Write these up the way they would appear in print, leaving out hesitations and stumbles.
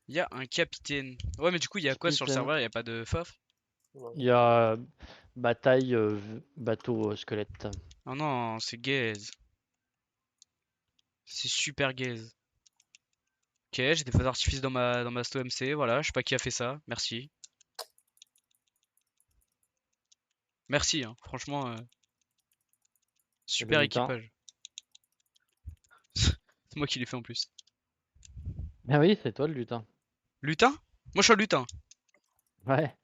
Il y a un capitaine. Ouais, mais du coup, il y a quoi sur le Capitaine. serveur? Il y a pas de FOF? Ouais. Il y a bataille, bateau, squelette. Oh non, c'est gaze. C'est super gaze. Ok, j'ai des feux d'artifice dans ma sto MC, voilà, je sais pas qui a fait ça, merci. Merci, hein, franchement, C'est le super lutin. équipage. C'est moi qui l'ai fait en plus. Ah oui, c'est toi le lutin. Lutin? Moi je suis un lutin. Ouais.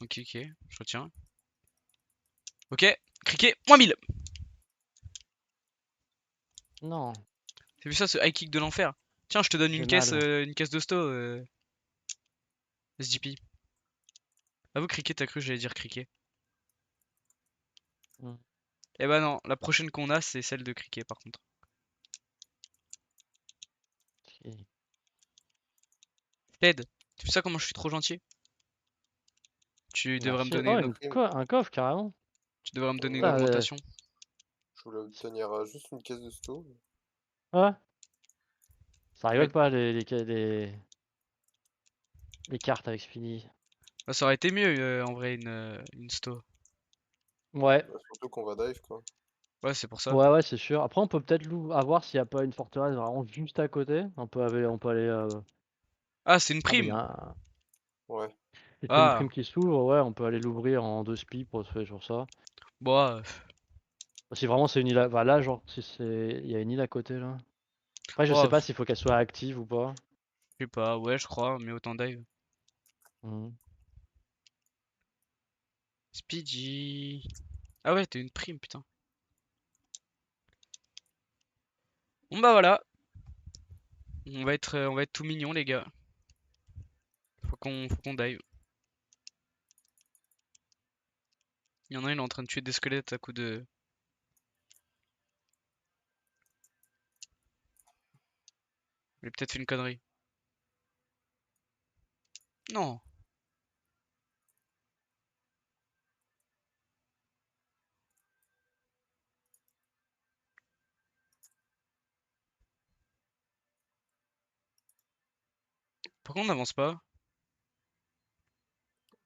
Ok, ok, je retiens. Ok, criquet, -1000. Non, T'as vu ça, ce high kick de l'enfer? Tiens, je te donne j'ai mal. une caisse de sto, SGP. Avoue, criquet, t'as cru que j'allais dire criquet. Hmm. Eh bah non, la prochaine qu'on a, c'est celle de criquet par contre. Si. Ted, tu sais ça comment je suis trop gentil? Tu devrais me Merci. donner Oh, une, un coffre carrément. tu devrais me donner une Ouais, Putain, augmentation. je voulais obtenir juste une caisse de sto. ouais. Ça Ouais. rigole pas les cartes avec Speedy. Bah, ça aurait été mieux en vrai une sto. Ouais. Bah, surtout qu'on va dive, quoi. Ouais, c'est pour ça. Ouais, ouais, c'est sûr. Après, on peut peut-être voir s'il y a pas une forteresse vraiment juste à côté. On peut aller. Ah, c'est une Ah bah il y prime. a Ouais. si c'est une Ah, prime qui s'ouvre, ouais, on peut aller l'ouvrir en deux spi pour se faire sur ça. bon, Si vraiment c'est une île, bah là, genre, si c'est, il y a une île à côté là. Après, je sais bon, pas s'il faut qu'elle soit active ou pas. je sais pas, ouais, je crois, mais autant dive. Mhm. Speedy. Ah ouais, t'as une prime, putain. Bon bah voilà, on va être tout mignon les gars. Faut qu'on dive. Il y en a un, il est en train de tuer des squelettes à coup de. Il a peut-être fait une connerie. Non. Pourquoi on n'avance pas?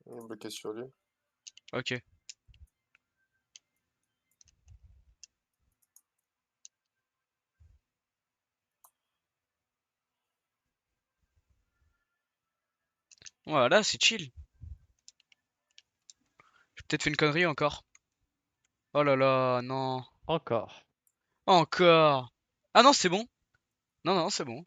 On est bloqué sur lui. Ok. Voilà, c'est chill. J'ai peut-être fait une connerie encore. Oh là là, non. Encore. Encore. Ah non, c'est bon. Non, non, c'est bon.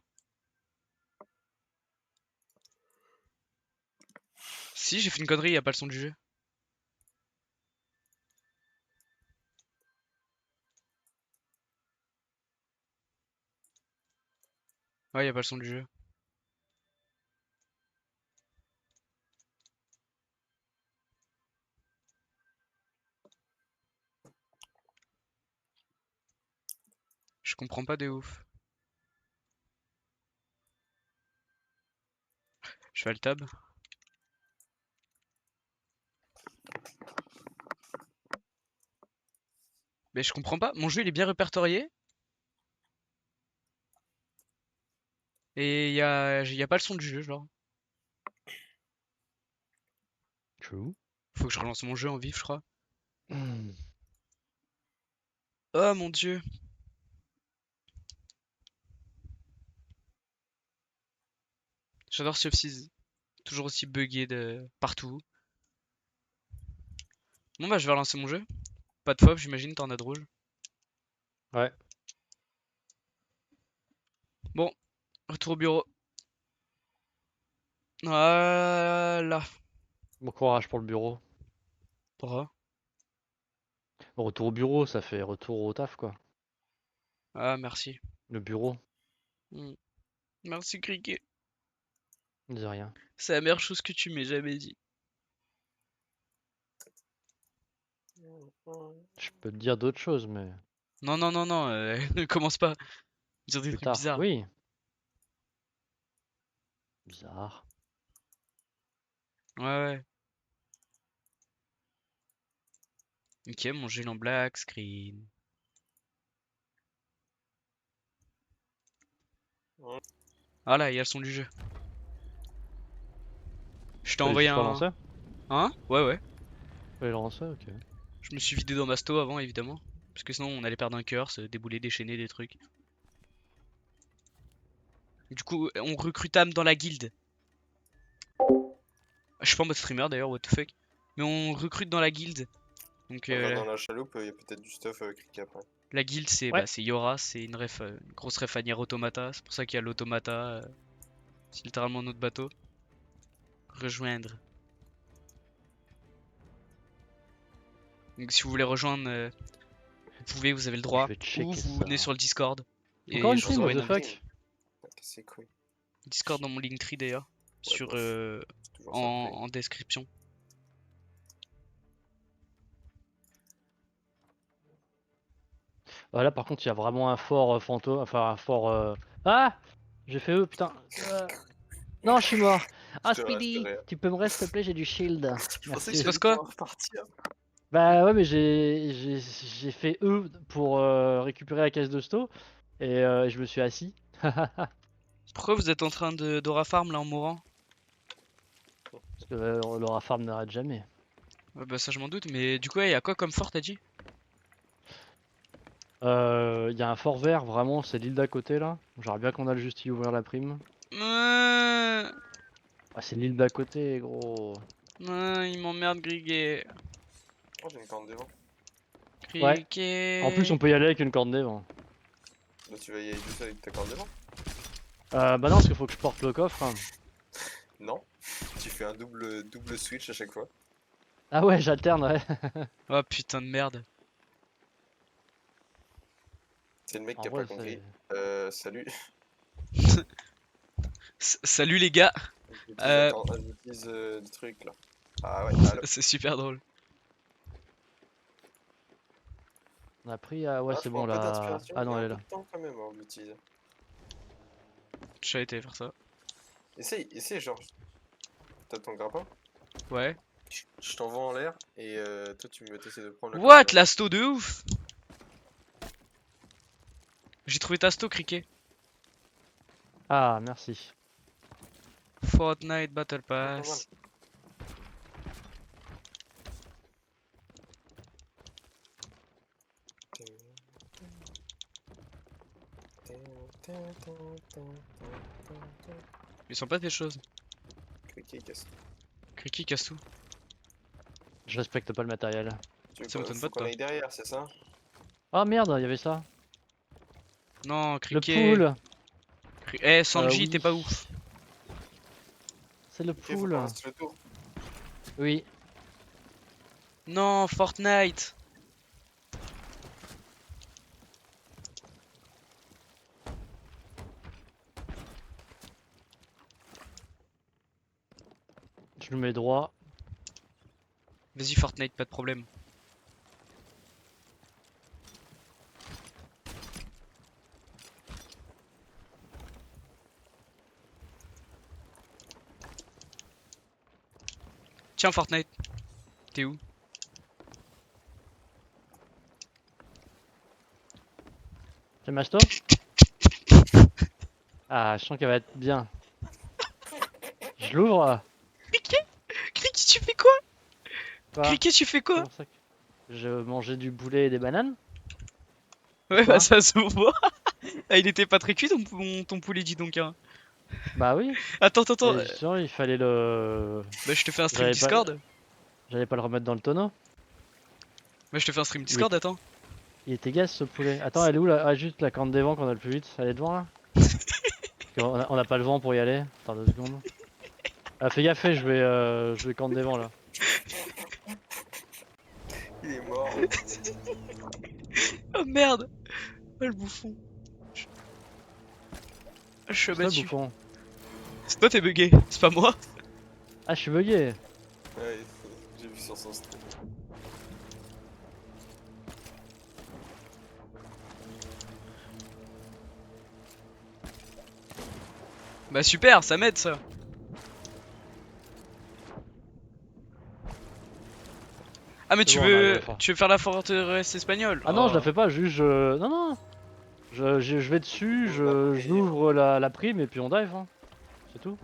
Si, j'ai fait une connerie, y a pas le son du jeu. Ouais, y a pas le son du jeu. Je comprends pas de ouf. Je fais le tab. Mais je comprends pas. Mon jeu, il est bien répertorié. Et y a pas le son du jeu, genre. True. Faut que je relance mon jeu en vif, je crois. Hmm. Oh mon dieu. J'adore Sea of Thieves. Toujours aussi buggé de partout. Bon bah je vais relancer mon jeu. Pas de FOB, j'imagine, t'en as de rouge. Ouais. Bon, retour au bureau. Voilà. Bon courage pour le bureau. Pourquoi? Retour au bureau, ça fait retour au taf quoi. Ah merci. Le bureau, Hmm. Merci Cricket. dis rien. C'est la meilleure chose que tu m'aies jamais dit. Je peux te dire d'autres choses, mais Non, non, non, non, ne commence pas à dire des plus trucs tard. bizarres. Oui. Bizarre. Ouais, ouais. Ok, mon jeu il est en black screen. Ouais. Ah là, il y a le son du jeu. Je t'ai Fallait envoyé juste le un... relancer? Hein? Ouais, ouais. Fallait le relancer, ok. Je me suis vidé dans ma sto avant, évidemment. Parce que sinon, on allait perdre un cœur, se débouler, déchaîner des trucs. Du coup, on recrute Am dans la guilde. Je suis pas en mode streamer d'ailleurs, what the fuck. Mais on recrute dans la guilde. Donc, On va dans la chaloupe, il y a peut-être du stuff Cricket après. la guilde, c'est Ouais. c'est Yora, c'est une une grosse ref à Nier Automata. C'est pour ça qu'il y a l'Automata. C'est littéralement notre bateau. Rejoindre. Donc, si vous voulez rejoindre, vous pouvez, vous avez le droit. vais Ou checker vous ça. venez sur le Discord. Encore Et une je vous prime, envoie what une the invite. fuck? Cassez couilles. Discord dans mon Linktree d'ailleurs. Ouais, Sur, bof. C'est toujours ça de en description. Là par contre il y a vraiment un fort fantôme, enfin un fort... Ah! J'ai fait eux, putain. Non, je suis mort. Ah, Je te Speedy, resterai. tu peux me rester s'il te plaît, j'ai du shield. Je pensais que Merci. Se passe j'allais quoi? pouvoir repartir. Bah ouais, mais j'ai fait E pour récupérer la caisse de sto et je me suis assis. Pourquoi vous êtes en train de Dora Farm là en mourant? Parce que Laura Farm n'arrête jamais. Ouais, bah ça je m'en doute, mais du coup, il y a quoi comme fort t'as dit? Il y a un fort vert, vraiment, c'est l'île d'à côté là. J'aimerais bien qu'on a le juste y ouvrir la prime. Euh, Ah, c'est l'île d'à côté, gros. Il m'emmerde Griguet. Oh, j'ai une corne devant. Ouais. En plus, on Cricket. peut y aller avec une corde devant. Là, tu vas y aller tout seul avec ta corne devant? Bah non, parce qu'il faut que je porte le coffre. Non. Tu fais un double switch à chaque fois. Ah ouais, j'alterne, ouais. Oh putain de merde. C'est le mec En qui a vrai, pas compris. c'est... Salut. Salut les gars. J'utilise des trucs là. Ah ouais, allô. C'est super drôle. On a pris... Ah ouais, Ah, c'est je bon prends pas là. d'inspiration, Ah il y non, a elle un est peu là. de temps quand même avant de l'utiliser. Je savais t'allais faire ça. Essaye genre. T'as ton grappin? Ouais. Je t'envoie en l'air et toi tu me t'essaies de prendre la What? corne. La sto de ouf! J'ai trouvé ta sto, Cricket. Ah, merci. Fortnite Battle Pas mal. Pass. Ils sont pas des choses. Cliquez, casse. Cricket casse tout. Je respecte pas le matériel. Tu veux Ça m'étonne faut pas de qu'on toi. aille derrière, c'est ça? Ah merde, il y avait ça. Non, Le Cricket. pool. Eh, Sanji, Oui. t'es pas ouf. C'est le Ok, faut pool. qu'on reste le tour. Oui. Non, Fortnite. Je nous mets droit. Vas-y, Fortnite, pas de problème. Tiens, Fortnite. T'es où? C'est ma stop. Ah, je sens qu'elle va être bien. Je l'ouvre. Cricket, tu fais quoi? Quoi? Cricket, tu fais quoi? Comment ça que- Je mangeais du boulet et des bananes. Ouais, Quoi bah ça se voit. Ah, il était pas très cuit ton poulet, dis donc. Hein. Bah oui. Attends. Et justement, il fallait le... Bah, je te fais un stream J'avais pas... Discord. J'allais pas le remettre dans le tonneau. Bah, je te fais un stream Discord, attends. Il était gaz ce poulet. Attends, elle est où là? Ah, juste la corne des vents qu'on a le plus vite. Elle est devant là? Parce qu'on a pas le vent pour y aller. Attends 2 secondes. Ah, fais gaffe, je vais corne des vents là. Il est mort. Oh merde. Oh le bouffon. Je suis C'est toi le abattu. bouffon. C'est toi, t'es bugué. C'est pas moi. Ah, je suis bugué. Ouais, j'ai vu sur son stream. Bah super, ça m'aide ça. Ah mais C'est bon, on arrive à la fin. tu veux faire la forteresse espagnole? Ah non, je la Oh. fais pas, juste je... Non, non. Je vais dessus, On va je prier. ouvre la prime et puis on dive. Hein. C'est tout.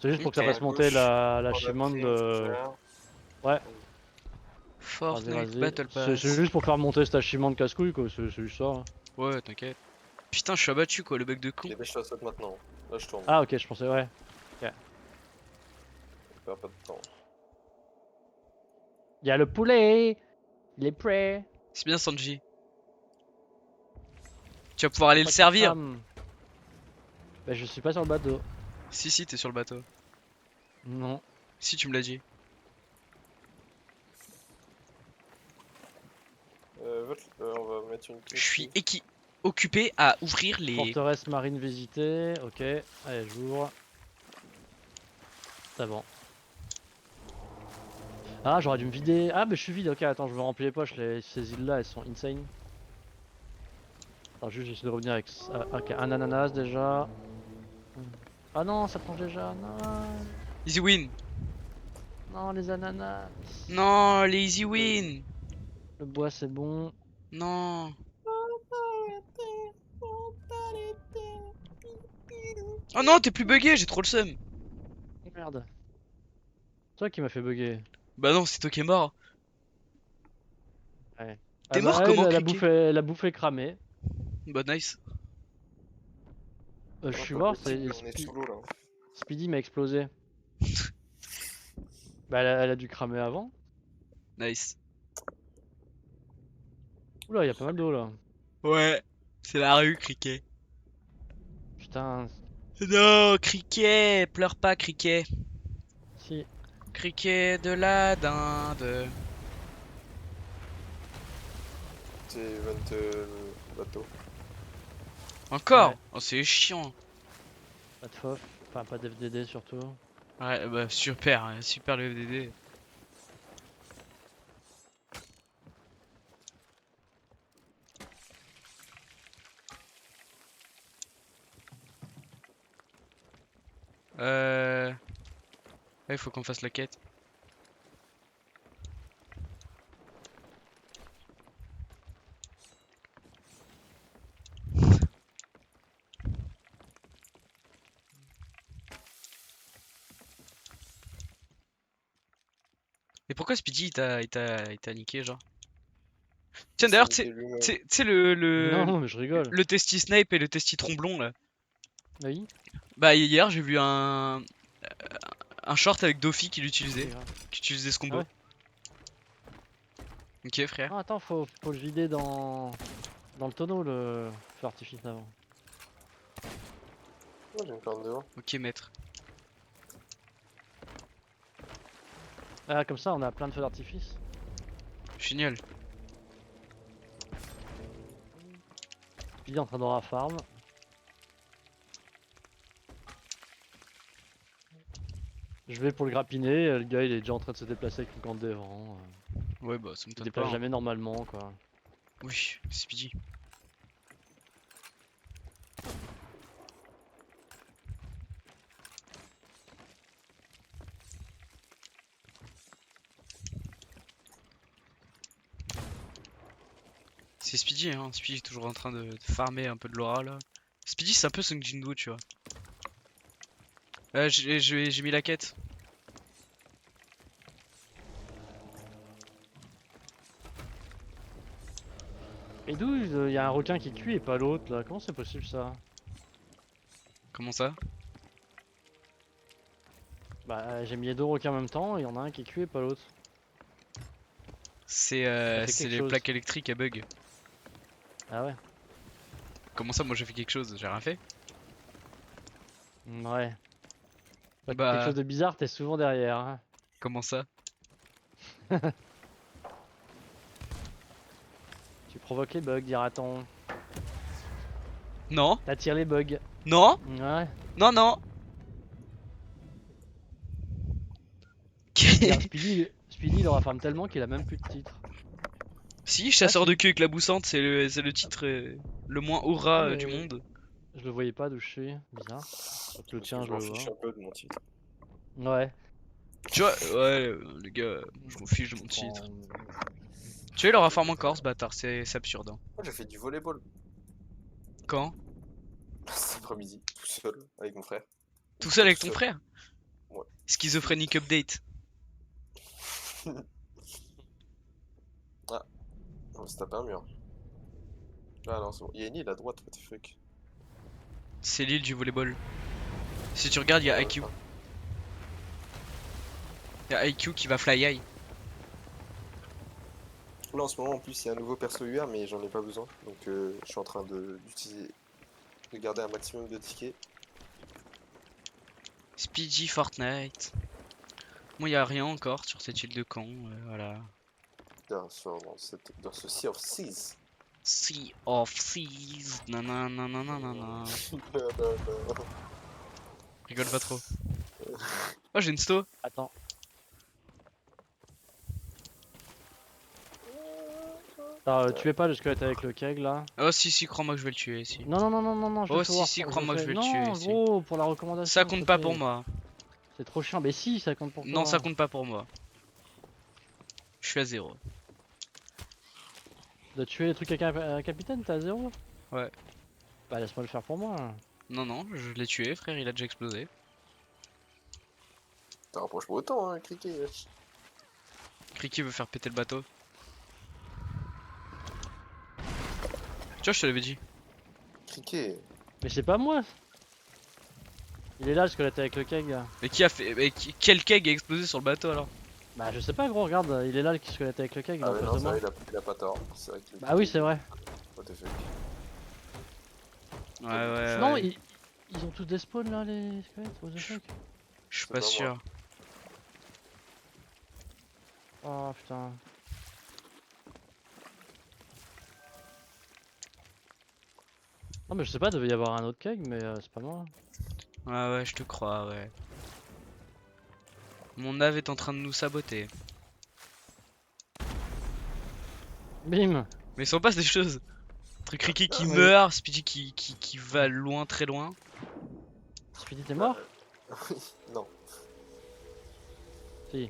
C'est juste pour que ça Ok. fasse monter À gauche, l'achievement on a pris, de... faire. Ouais, Fortnite vas-y. Battle C'est Pass. juste pour faire monter cet achievement de casse-couille quoi, c'est juste ça. Hein. Ouais, t'inquiète. Putain, je suis abattu quoi, le bug de con. Dépêche-toi, saute maintenant. Là, je tourne. Ah ok, je pensais, ouais. Perds pas de temps. Il y a le poulet. Il est prêt. C'est bien, Sanji. Tu vas pouvoir aller le Pas de servir. crame. Bah je suis pas sur le bateau. Si, t'es sur le bateau. Non. Si, tu me l'as dit. On va mettre une Je suis ici. occupé à ouvrir les... Forteresse marine visitée, ok. Allez, j'ouvre. C'est bon. Ah, j'aurais dû me vider. Ah, mais je suis vide, ok, attends, je me remplis les poches. Ces îles-là, elles sont insane. Attends, juste, j'essaie de revenir avec. Ok, un ananas déjà. Ah non, ça plonge déjà. Non, Easy win. non, les ananas. Non, les easy win. Le bois, c'est bon. Non. Oh non, t'es plus bugué, j'ai trop le seum. Merde. C'est toi qui m'a fait bugger. Bah non, c'est toi qui es mort. Ouais. T'es Ah bah, mort ouais, comment, la Cricket? bouffe la bouffe est cramée. Bah nice. Je suis mort, c'est On est sous l'eau là. Speedy m'a explosé. Bah, elle a dû cramer avant. Nice. Oula, y a pas mal d'eau là. Ouais. C'est la rue, Cricket. Putain, Non, Cricket, pleure pas, Cricket. si. Cricket de la dinde. C'est event bateau. Encore? Ouais. Oh, c'est chiant. Pas de FOF, enfin pas d'FDD surtout. Ouais, bah super, hein, super le FDD. Ouais, faut qu'on fasse la quête. Et pourquoi Speedy il t'a niqué genre? Tiens d'ailleurs tu sais Non, mais je rigole. le testi snipe et le testi tromblon là. Oui, Bah hier j'ai vu un short avec Doffy qui c'est l'utilisait, grave. qui utilisait ce Ah combo. ouais. Ok frère. Non, attends, faut le vider dans le tonneau le feu artifice d'avant. Oh, j'ai une corne devant. Ok maître. Ah, comme ça on a plein de feux d'artifice. Génial. Il est en train d'avoir la farm. Je vais pour le grappiner, le gars il est déjà en train de se déplacer avec une corde des vents. Ouais bah ça Il se m'étonne déplace pas. Hein. jamais normalement quoi. Oui, Speedy. C'est Speedy hein, Speedy est toujours en train de farmer un peu de l'aura là. Speedy c'est un peu Sung Jinwoo tu vois. J'ai mis la quête. Et d'où il y a un requin qui cuit et pas l'autre là? Comment c'est possible ça? Comment ça? Bah j'ai mis les deux requins en même temps, il y en a un qui est cuit et pas l'autre. C'est fait c'est quelque les chose. plaques électriques à bug. Ah ouais? Comment ça moi j'ai fait quelque chose? J'ai rien fait? Ouais. Quelque Bah chose de bizarre, t'es souvent derrière. Hein. comment ça? Tu provoques les bugs, dira-t-on. Non? T'attires les bugs. Non? Ouais. Non non! Regarde, Speedy il aura farm tellement qu'il a même plus de titre. Si, chasseur si. de queue éclaboussante, c'est le titre le moins hurrah Ah mais du monde. je le voyais pas d'où je suis. Bizarre. Donc le tien Je je m'en le fiche vois. un peu de mon titre. Ouais. Tu vois, ouais, les gars, je m'en fiche de mon titre. Prends- Tu vois, il aura farm encore ce bâtard, c'est absurde. Hein. Moi j'ai fait du volleyball Quand? cet après-midi, tout seul, avec mon frère. Tout seul avec Tout ton frère? Schizophrénique update. On va se taper un mur. Ah non, c'est bon. Il y a une île à droite, what the fuck. C'est l'île du volleyball. Si tu regardes, il y a Ouais, IQ. enfin, Il y a IQ qui va fly high. là en ce moment en plus il y a un nouveau perso UR mais j'en ai pas besoin. Donc je suis en train d'utiliser, de garder un maximum de tickets. Speedy Fortnite. Moi, il y a rien encore sur cette île de camp. Voilà. Dans ce Sea of Seas. Sea of Seas. Nanana. Non, non. Rigole pas trop. Oh, j'ai une sto. Attends. Tuez pas le squelette avec le keg là. Oh, si, crois-moi que je vais le tuer. Si. Non, non, non, non, non, non, je Oh, le fais voir. si, Je crois-moi que je vais le Non, tuer. Si. gros, pour la recommandation. Ça s'il compte te pas plaît. pour moi. C'est trop chiant. Mais si, ça compte pour toi. Non, ça compte pas pour moi. Je suis à 0. De tuer les trucs à capitaine, t'es à 0? Ouais. Bah laisse-moi le faire pour moi. Non, je l'ai tué, frère, il a déjà explosé. T'en rapproches pas autant, hein, Cricket. Kriki veut faire péter le bateau. Tu vois, je te l'avais dit. Cricket. Mais c'est pas moi. Il est là le squelette avec le keg. Mais qui a fait. Quel keg a explosé sur le bateau alors? Bah je sais pas gros, regarde, il est là le squelette avec le keg, il est Ah en ouais, face non, de c'est moi. vrai, il a pas tort. C'est vrai que Bah oui, c'est vrai. What the fuck. Ouais. Non, ils ont tous des spawns là, les squelettes, what the fuck. Je suis C'est pas pas sûr. Oh putain. Non mais je sais pas, devait y avoir un autre keg, mais c'est pas moi. Ouais, je te crois, ouais. Mon nav est en train de nous saboter. Bim. Mais il s'en passe des choses. Truc Kriki qui Ah, ouais. meurt, Speedy qui va loin, très loin. Speedy t'es mort? Non. Si.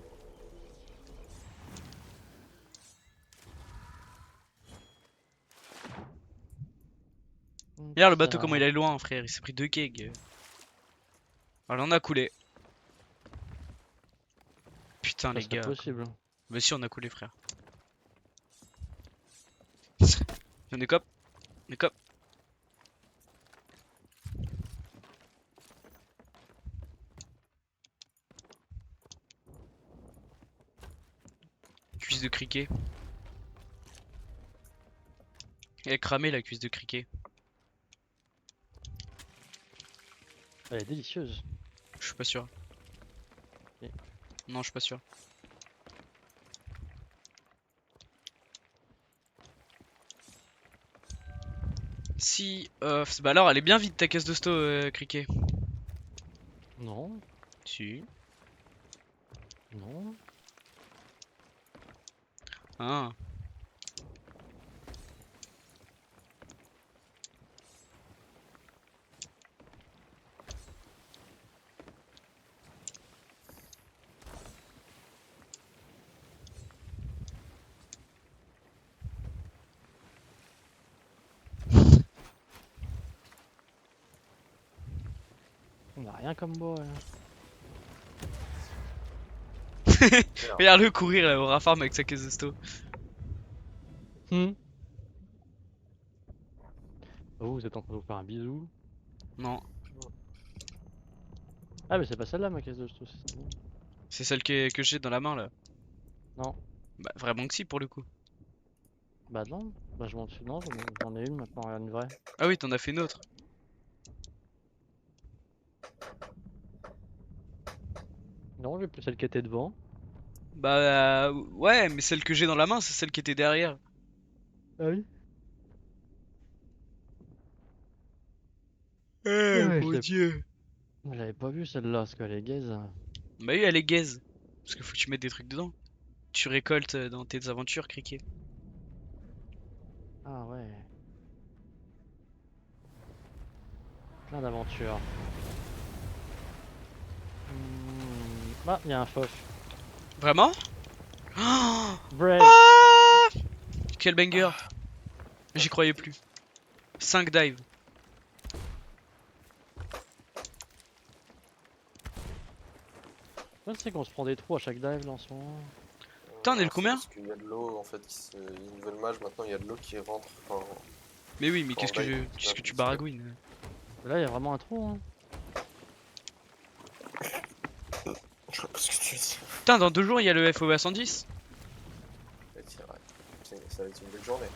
Regarde le bateau comment il est loin, frère, il s'est pris 2 kegs. Alors on a coulé. Putain, Ça les serait gars. possible. Mais si, on a coulé, frère. On est cop. On est cop. Cuisse de criquet. Elle est cramée la cuisse de criquet. Elle est délicieuse. Je suis pas sûr. Ok. Non, je suis pas sûr. Si, bah alors elle est bien vide ta caisse de sto, criquet. Non, Si. non. Ah. On a rien comme bois. Là. Regarde-le courir là, au Rafarm avec sa caisse de sto. Oh, vous êtes en train de vous faire un bisou. Non, Ah mais c'est pas celle-là ma caisse de sto, c'est bon. c'est celle que j'ai dans la main là. Non. Bah vraiment que si pour le coup. Bah non. Bah je m'en suis. Non, j'en ai une maintenant, une vraie. Ah oui, t'en as fait une autre. Non, j'ai plus celle qui était devant. Bah ouais, mais celle que j'ai dans la main, c'est celle qui était derrière. Ah oui. Eh Ouais, mon dieu. je l'avais pas vue celle-là, parce qu'elle est gaze. Bah oui, elle est gaze. Parce qu'il faut que tu mettes des trucs dedans. Tu récoltes dans tes aventures, criquet. Ah ouais. Plein d'aventures. Ah, il y a un fauve. Vraiment? Oh, Brave. ah, quel banger. J'y croyais plus. 5 dives. Ouais, c'est qu'on se prend des trous à chaque dive là en ce moment. Putain, on est le C'est combien? parce qu'il y a de l'eau en fait, il y a une nouvelle mage maintenant, il y a de l'eau qui rentre. Enfin, Mais oui, mais quand on qu'est-ce que dive, c'est qu'est-ce un que peu tu différent. baragouines? Mais là, il y a vraiment un trou. Hein. Je vois pas ce que tu dis. Putain, dans 2 jours, il y a le FOA 110. Ouais, tiens, ouais. Ça va être une belle journée.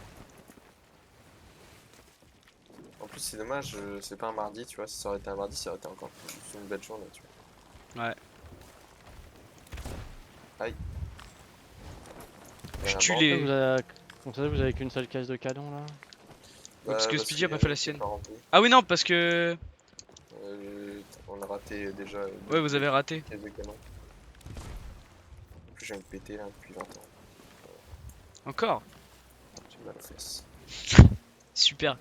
En plus, c'est dommage, c'est pas un mardi, tu vois. Si ça aurait été un mardi, ça aurait été encore plus une belle journée, tu vois. Ouais. Aïe. Il y Je a un tue banc. Pourquoi les. Comment ça, vous avez qu'une seule case de canon là? Ouais, parce Bah, que parce Speedy a qu'il y pas a fait une la qui est sienne. pas remplie. Ah oui, non, parce que. On a raté déjà Ouais, vous avez raté. cases de canon. En plus, j'ai envie de péter là depuis 20 ans. Encore. J'ai mal aux fesses. Super.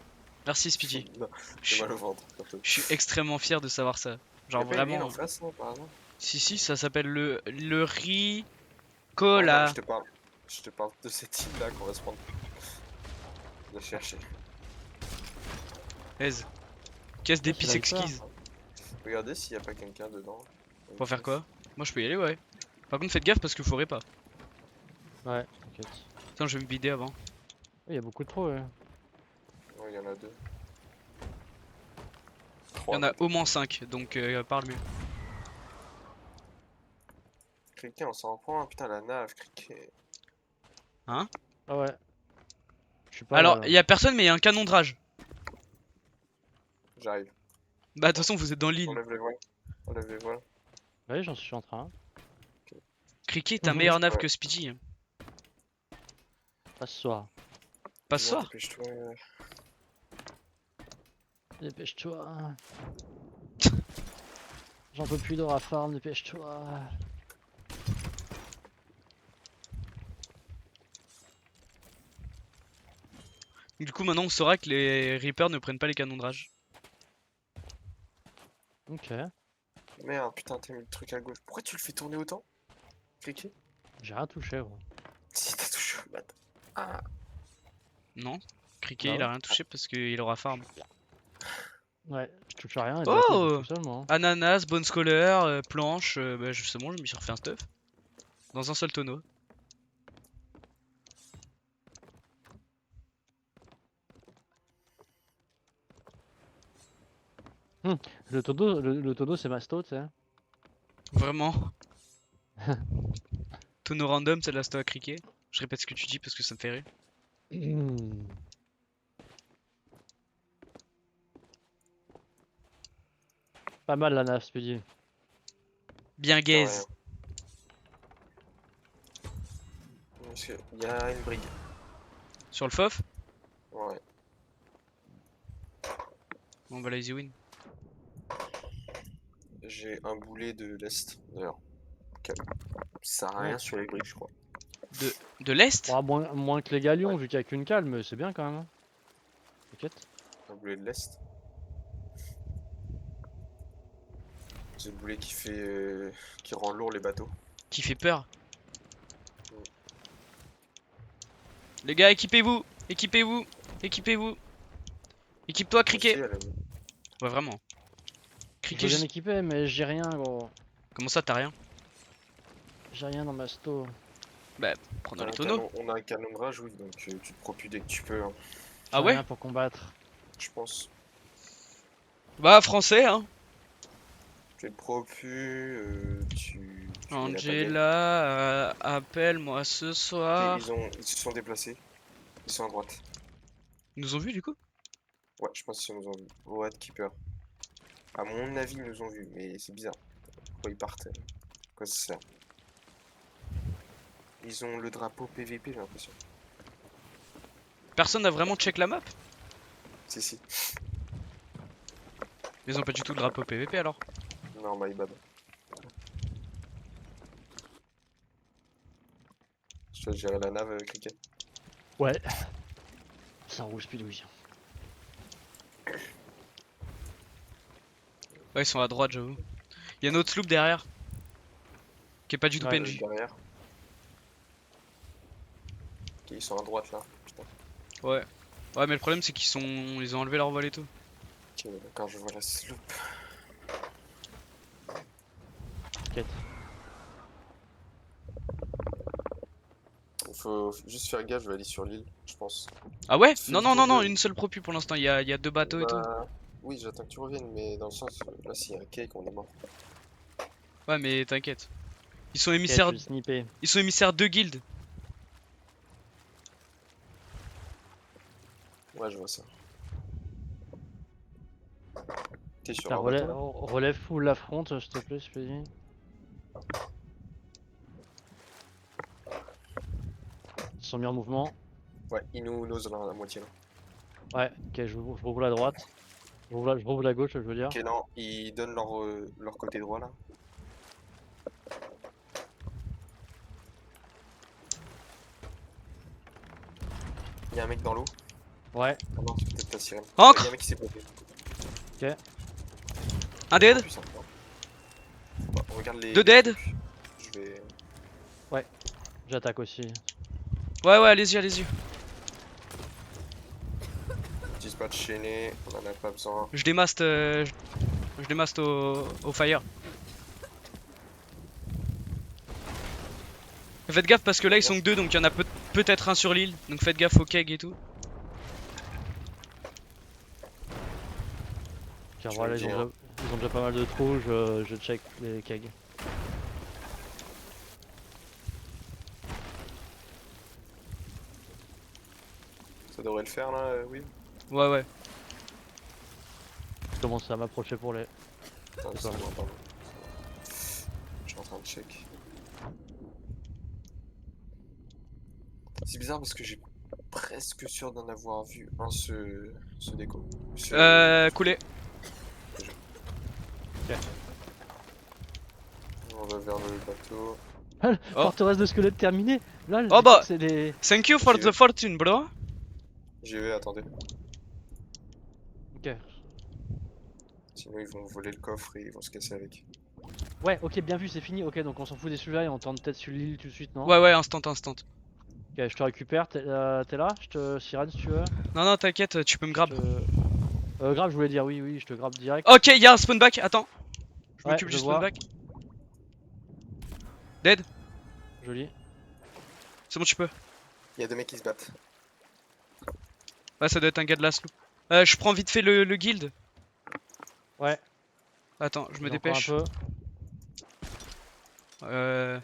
Merci Speedy. Non, Je j'ai suis mal au ventre, surtout. je suis extrêmement fier de savoir ça. Genre Y'a pas une île en vraiment. face, non, par hasard? Si, ça s'appelle le Ouais, non, Ricola. je te parle de cette île là qu'on va se prendre. La chercher. Aise. Caisse C'est d'épices la hyper. exquises. Regardez s'il y a pas quelqu'un dedans. Pour faire quoi? Moi je peux y aller, ouais. Par contre, faites gaffe parce que vous faudrait pas. Ouais, t'inquiète. Tiens, je vais me vider avant. Il y a beaucoup de trous, ouais. Ouais, il y en a deux. Il y 3 en a au moins 5, donc parle mieux. Criquet, on s'en prend un, putain, la nave, criquet. Hein? Ah ouais. Je suis pas Alors, là. il y a personne, mais il y a un canon de rage. J'arrive. Bah, de toute façon, vous êtes dans l'île. Enlève les voiles. Enlève les voiles. Ouais, j'en suis en train. Cricket est un Mhm. meilleur nav Ouais. que Speedy. Pas ce soir. Pas ce Viens, soir. dépêche-toi. Dépêche-toi. J'en peux plus de la farm, dépêche-toi. Du coup, maintenant, on saura que les Reapers ne prennent pas les canons de rage. Ok. Merde, putain, t'as mis le truc à gauche. Pourquoi tu le fais tourner autant? Criquet? J'ai rien touché, gros. Si t'as touché au bat. Ah, Non. Cricket, Bah il a ouais. rien touché parce qu'il aura farm. Ouais, je touche à rien et bateau il bouge Oh! tout seul, moi. Hein. Ananas, Bone Scholar, planche. Bah, justement, je m'y suis refait un stuff. Dans un seul tonneau. Le tonneau c'est Masto, tu sais. Vraiment. Tonneau random, c'est de la stock à cricket. Je répète ce que tu dis parce que ça me fait rire. Pas mal la nave, Speedy. Bien putain, rien. gaze. Parce que y a une brigue. Sur le FOF? Ouais. Bon bah, lazy win. J'ai un boulet de l'Est, d'ailleurs. Calme. Ça sert à Ouais. rien sur les briques, je crois. De l'Est? Bon, moins que les galions, Ouais. vu qu'il y a qu'une cale, mais c'est bien quand même. Hein. T'inquiète. Un boulet de l'Est. C'est le boulet qui fait. Qui rend lourd les bateaux. Qui fait peur. Les gars, équipez-vous! Équipez-vous! Équipez-vous! Équipe-toi, cricket! Aussi, elle a- Ouais, vraiment. Je Cricket, veux bien juste... m'équiper, mais j'ai rien, gros. Comment ça, t'as rien? J'ai rien dans ma sto. Prends dans les tonneaux. On a un canon de rage, oui, donc tu te propues dès que tu peux, hein, Ah J'ai ouais? rien pour combattre. je pense. Bah, français, hein. Tu te propues, tu mets la pagaie. Angela, appelle-moi ce soir. Ils se sont déplacés. Ils sont à droite. Ils nous ont vus, du coup? Ouais, je pense qu'ils nous ont vus. Au Keeper. À mon avis, ils nous ont vus, mais c'est bizarre. Pourquoi ils partent? Quoi ça sert? Ils ont le drapeau PVP, j'ai l'impression. Personne n'a vraiment check la map? Si, si. Ils ont pas du tout le drapeau PVP, alors? Non, my bad. Je te laisse gérer la nave, Cricket. Ouais. Ça roule Speedy. Ouais, ils sont à droite, j'avoue. Il y a un autre sloop derrière. Qui est pas du tout Ouais, PNJ. Derrière. Ok, ils sont à droite là. Putain. Ouais. Ouais, mais le problème, c'est qu'ils sont... Ils ont enlevé leur voile et tout. Ok, d'accord, je vois la sloop. T'inquiète. faut juste faire gaffe, je vais aller sur l'île, je pense. Ah ouais? Fais Non, le non, non, tour non, de- une seule propu pour l'instant. Il y a 2 bateaux et tout. Bah, oui, j'attends que tu reviennes, mais dans le sens, là, s'il y a un cake, on est mort. Ouais, mais t'inquiète. Ils sont Ok, émissaires. je vais snipper. Ils sont émissaires de guildes. Ouais, je vois ça. T'es sur Putain, leur bateau, là? relève full la fronte, s'il te plaît, je te dis. Ils sont mis en mouvement. Ouais, ils nous nosent là, à la moitié, là. Ouais, ok, je rouvre la droite. Je rouvre la gauche, je veux dire. Ok, non, ils donnent leur côté droit, là. Il y a un mec dans l'eau. Ouais, Ah non, c'est peut-être ta sirène. Ancre! Il y a un mec qui s'est popé. Un dead. Plus simple, hein. Bon, on regarde les... 2 dead. trucs. Je vais... j'attaque aussi. Ouais, ouais, allez-y, allez-y. Dispatch chaîné, on en a pas besoin. Je démaste, je démaste au fire. Faites gaffe parce que là ils sont que 2 donc il y en a peut-être un sur l'île. Donc faites gaffe au keg et tout. Car Je voilà, vais le dire. ils ont déjà pas mal de trous, je check les kegs. Ça devrait le faire, là, oui. Ouais, ouais. Je commence à m'approcher pour les... Attends, C'est c'est pas moi, pardon. Je suis en train de check. C'est bizarre parce que j'ai presque sûr d'en avoir vu un ce déco. Coulé. On va vers le bateau. Oh. Forteresse de squelettes terminée. Là, Oh bah. c'est des... Thank you for J'y the vais. fortune, bro. J'y vais, attendez. Ok. Sinon ils vont voler le coffre et ils vont se casser avec. Ouais, ok, bien vu, c'est fini. Ok, donc on s'en fout des sujets et on tente peut-être sur l'île tout de suite, non? Ouais, ouais, instant, instant. Ok, je te récupère. T'es là? Je te sirène si tu veux. Non, non, t'inquiète, tu peux me grab. Grave, je voulais dire oui, oui, je te grabe direct. Ok, il y a un spawn back. Attends. Je Ouais, m'occupe je du spawn vois. back. Dead. Joli. C'est bon, tu peux. Il y a deux mecs qui se battent. Ouais, ça doit être un gars de la sloop. Je prends vite fait le guild. Ouais. Attends, je me J'ai encore un dépêche. peu.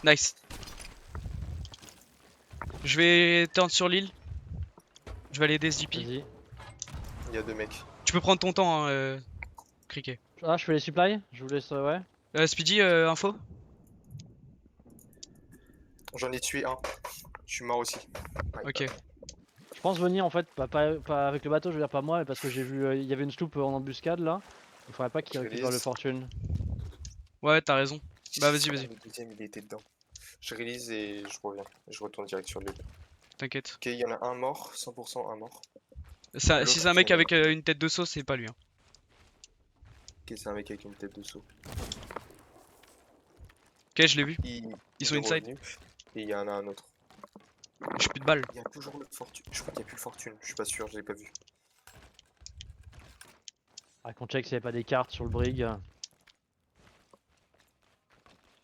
Nice. Je vais turn sur l'île. Je vais aller aider SDP. Vas-y. Il y a deux mecs. Tu peux prendre ton temps, hein, Cricket. Ah, je fais les supplies? Je vous laisse, ouais. Speedy, info? J'en ai tué un. Je suis mort aussi. Ouais, Ok. Je pense venir en fait, pas avec le bateau, je veux dire pas moi, mais parce que j'ai vu, il y avait une sloop en embuscade là. Il faudrait pas qu'il Je récupère le release. fortune. Ouais, t'as raison. Bah, vas-y, vas-y. Le deuxième il était dedans. Je release et je reviens. Je retourne direct sur l'île. T'inquiète. Ok, il y en a un mort, 100% un mort. Si L'autre, c'est un mec c'est un avec une tête de sauce, c'est pas lui. Hein. Ok, c'est un mec avec une tête de saut. Ok, je l'ai vu. Ils Ils sont est inside. revenu. Et il y en a un autre. J'ai plus de balles. Il y a toujours le fortune. Je crois qu'il n'y a plus le fortune. Je suis pas sûr, je l'ai pas vu. Ah, qu'on check s'il y avait pas des cartes sur le brig.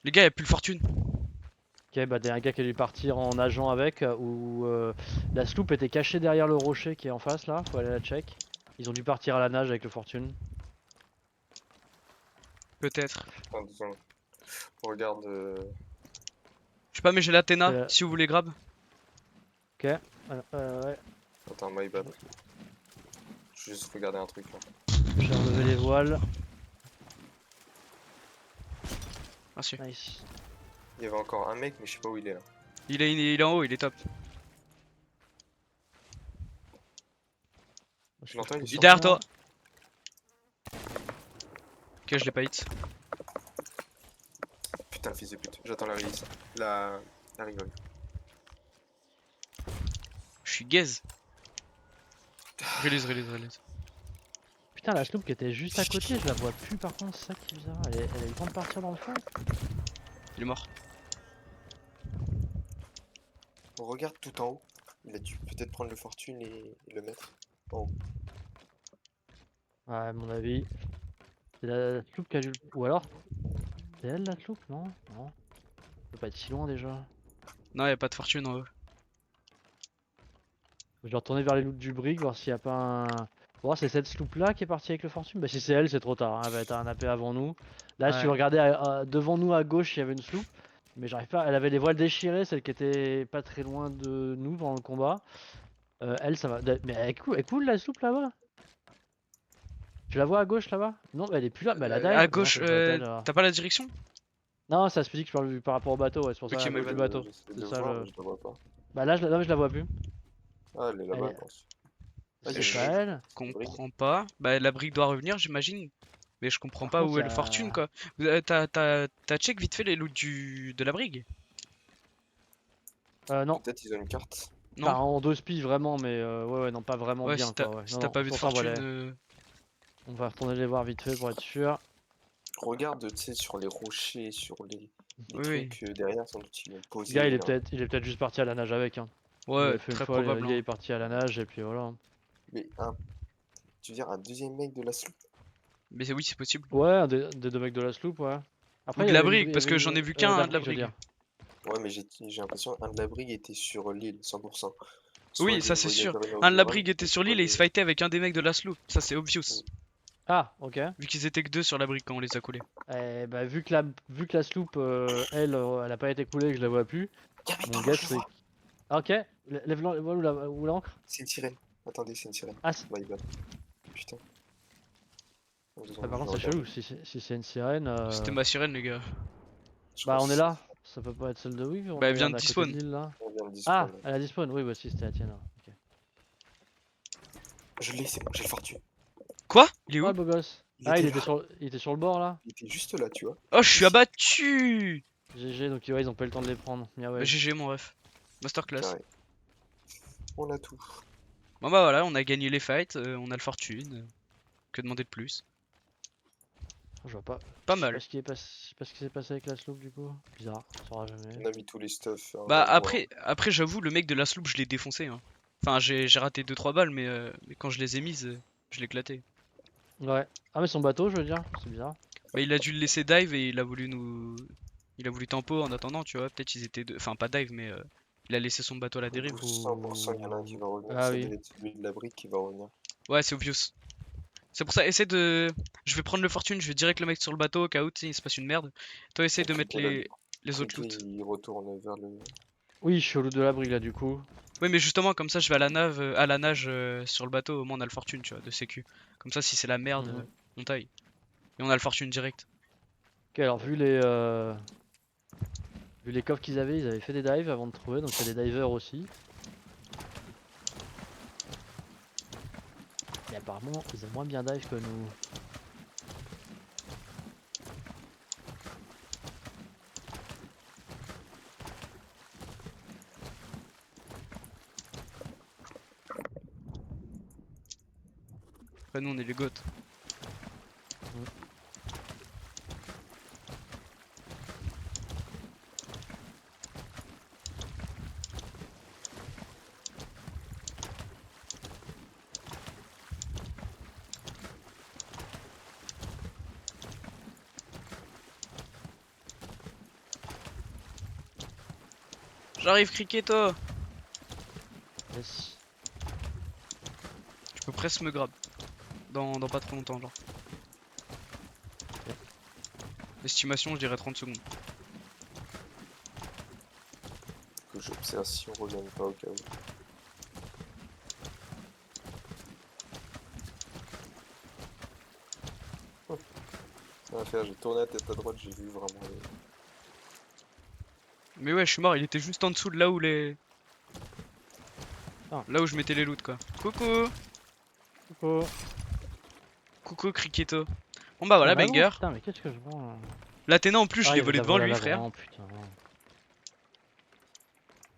Les gars, y'a plus de fortune. Ok, bah, un gars qui a dû partir en nageant avec, ou la sloop était cachée derrière le rocher qui est en face là, faut aller la check. Ils ont dû partir à la nage avec le fortune. Peut-être. Attends, 2 secondes. On regarde. Je sais pas, mais j'ai l'Athéna, C'est- si vous voulez grab. Ok, ouais, Attends, my bad. Je vais juste regarder un truc là. j'ai relevé les voiles. Merci. Nice. Il y avait encore un mec, mais je sais pas où il est là. Il est en haut, il est top. Je l'entends, il est Il est sur derrière moi. toi. Ok, je l'ai pas hit. Putain, le fils de pute. J'attends la release. La rigole. Je suis gaze. Release, release, release. Putain, la sloop qui était juste à côté, je la vois plus par contre, c'est ça qui est bizarre. Elle a eu le temps de partir dans le fond. Il est mort. On regarde tout en haut. Il a dû peut-être prendre le fortune et le mettre en haut. Ouais, à mon avis. C'est la sloop qui a dû le... Ou alors... C'est elle la sloop? Non? Non. Ça peut pas être si loin déjà. Non, y a pas de fortune en haut. Je vais retourner vers les loots du brick, voir s'il y a pas un. Bon, c'est cette sloop là qui est partie avec le fortune. Bah, si c'est elle, c'est trop tard, hein. Elle va être un AP avant nous. Là, si tu Ouais. regardais devant nous à gauche, il y avait une sloop. Mais j'arrive pas. Elle avait les voiles déchirées, celle qui était pas très loin de nous pendant le combat. Elle, ça va. Mais elle est cool la sloop là-bas. Tu la vois à gauche là-bas? Non, elle est plus là. Bah, elle a À dive. Bon, gauche, ça devrait être elle. Alors. t'as pas la direction? Non, ça se dit que je parle par rapport au bateau, ouais, c'est pour ça Ok, à my gauche du bad. bateau. J'essaie C'est de ça voir, le. mais je la vois pas. Bah là, non, mais je la vois plus. Ah, elle est Elle là-bas, est. mince. Ah, il y a C'est une Je pas brique. elle. Une brique. comprends pas. Bah, la brique doit revenir, j'imagine. Mais je comprends Par pas contre, où il y est le fortune, a. quoi. T'as check vite fait les loots de la brigue? Non. Peut-être ils ont une carte. Non? Enfin, en deux spies vraiment, mais ouais, non, pas vraiment Ouais, bien quoi. Ouais. si Non, t'as non, pas vu c'est de pour ça fortune. on va retourner les voir vite fait pour être sûr. Regarde, tu sais, sur les rochers, sur les Oui, oui. trucs derrière, sans doute ils vont Le gars, poser là. il est peut-être juste parti à la nage avec. Hein. Il Ouais, l'avait fait une très fois, le probable, gars hein. est parti à la nage et puis voilà. Mais tu veux dire un deuxième mec de la sloop? Mais oui, c'est possible. Ouais, un des deux mecs de la sloop, ouais. Ou Après, de il y la avait brigue, il y parce avait que j'en ai vu de qu'un, la hein, de la brique, je veux brigue. dire. Ouais, mais j'ai l'impression un de la brigue était sur l'île, 100%. Soit Oui, les ça c'est sûr. navigateurs Un de la inauguraux, brigue était sur soit l'île et il se les. fightait avec un des mecs de la sloop. Ça c'est obvious. Ah, ok. Vu qu'ils étaient que deux sur la brigue quand on les a collés. Eh bah, vu que la sloop, elle, elle a pas été coulée, que je la vois plus. Y'a un mec Mon dans l'eau, guess je le c'est. vois! Ah, ok. Lève où l'ancre. C'est une sirène. Attendez, c'est une sirène. Ah, My bad. Putain. Dans 2 ah, secondes, par je vais contre, c'est regarder. chelou. Si c'est une sirène. C'était ma sirène, les gars. Je Bah, on est pense là. Ça peut pas être celle de oui, Bah, elle vient on de est à côté de despawn. l'île là. qu'on vient de Ah, despawn. elle a despawn. Oui, bah si, c'était la tienne. Là. Ok. Je l'ai, c'est bon, j'ai le fortune. Quoi? Il est Ouais, où? beau gosse. Il Ah, était là. il était sur le bord là. Il était juste là, tu vois. Oh, je suis Ici. abattu! GG, donc ouais, ils ont pas eu le temps de les prendre. Bien Bah, ouais. GG, mon ref. Masterclass. Carré. On a tout. Bon, bah voilà, on a gagné les fights, on a le fortune. Que demander de plus? Je vois pas. Pas Je sais pas mal. ce qui est passé, je sais pas ce qui s'est passé avec la slope du coup. Bizarre, on saura jamais. On a mis tous les stuff à un Bah, endroit. après j'avoue, le mec de la sloop, je l'ai défoncé, hein. Enfin, j'ai raté 2-3 balles, mais quand je les ai mises, je l'ai éclaté. Ouais. Ah, mais son bateau, je veux dire, c'est bizarre. Bah, il a dû le laisser dive et il a voulu nous. Il a voulu tempo en attendant, tu vois. Peut-être ils étaient deux. Enfin, pas dive, mais il a laissé son bateau à la dérive. 100%, il y en a un qui va revenir. Ah Ça oui. devait être celui de la brique qui va revenir. Ouais, c'est obvious. C'est pour ça, essaie de. Je vais prendre le fortune, je vais direct le mettre sur le bateau au cas où tu sais, il se passe une merde. Toi, essaie de mettre les autres Cricket, loots. il retourne vers le. Oui, je suis au loot de la brigue là du coup. Oui, mais justement, comme ça, je vais à la nage sur le bateau. Au moins, on a le fortune, tu vois, de sécu. Comme ça, si c'est la merde, Mhm. on taille. Et on a le fortune direct. Ok, alors vu les coffres qu'ils avaient, ils avaient fait des dives avant de trouver, donc il y a des divers aussi. Et apparemment, ils ont moins bien dive que nous. Après, nous, on est les goths. J'arrive, Cricketo! Yes. Tu peux presque me grab. Dans pas trop longtemps, genre. Estimation, je dirais 30 secondes. Que j'observe si on revient pas au cas où. Ça va faire, j'ai tourné la tête à droite, j'ai vu vraiment les. Mais ouais, je suis mort, il était juste en dessous de là où les. Ah. Là où je mettais les loots, quoi. Coucou! Coucou. Coucou, Cricketo. Bon bah voilà, Ah bah non, banger. putain, mais qu'est-ce que je vends là? L'Athéna en plus, je Ah, l'ai il y avait de volé la devant voile à lui, frère. l'avant, putain.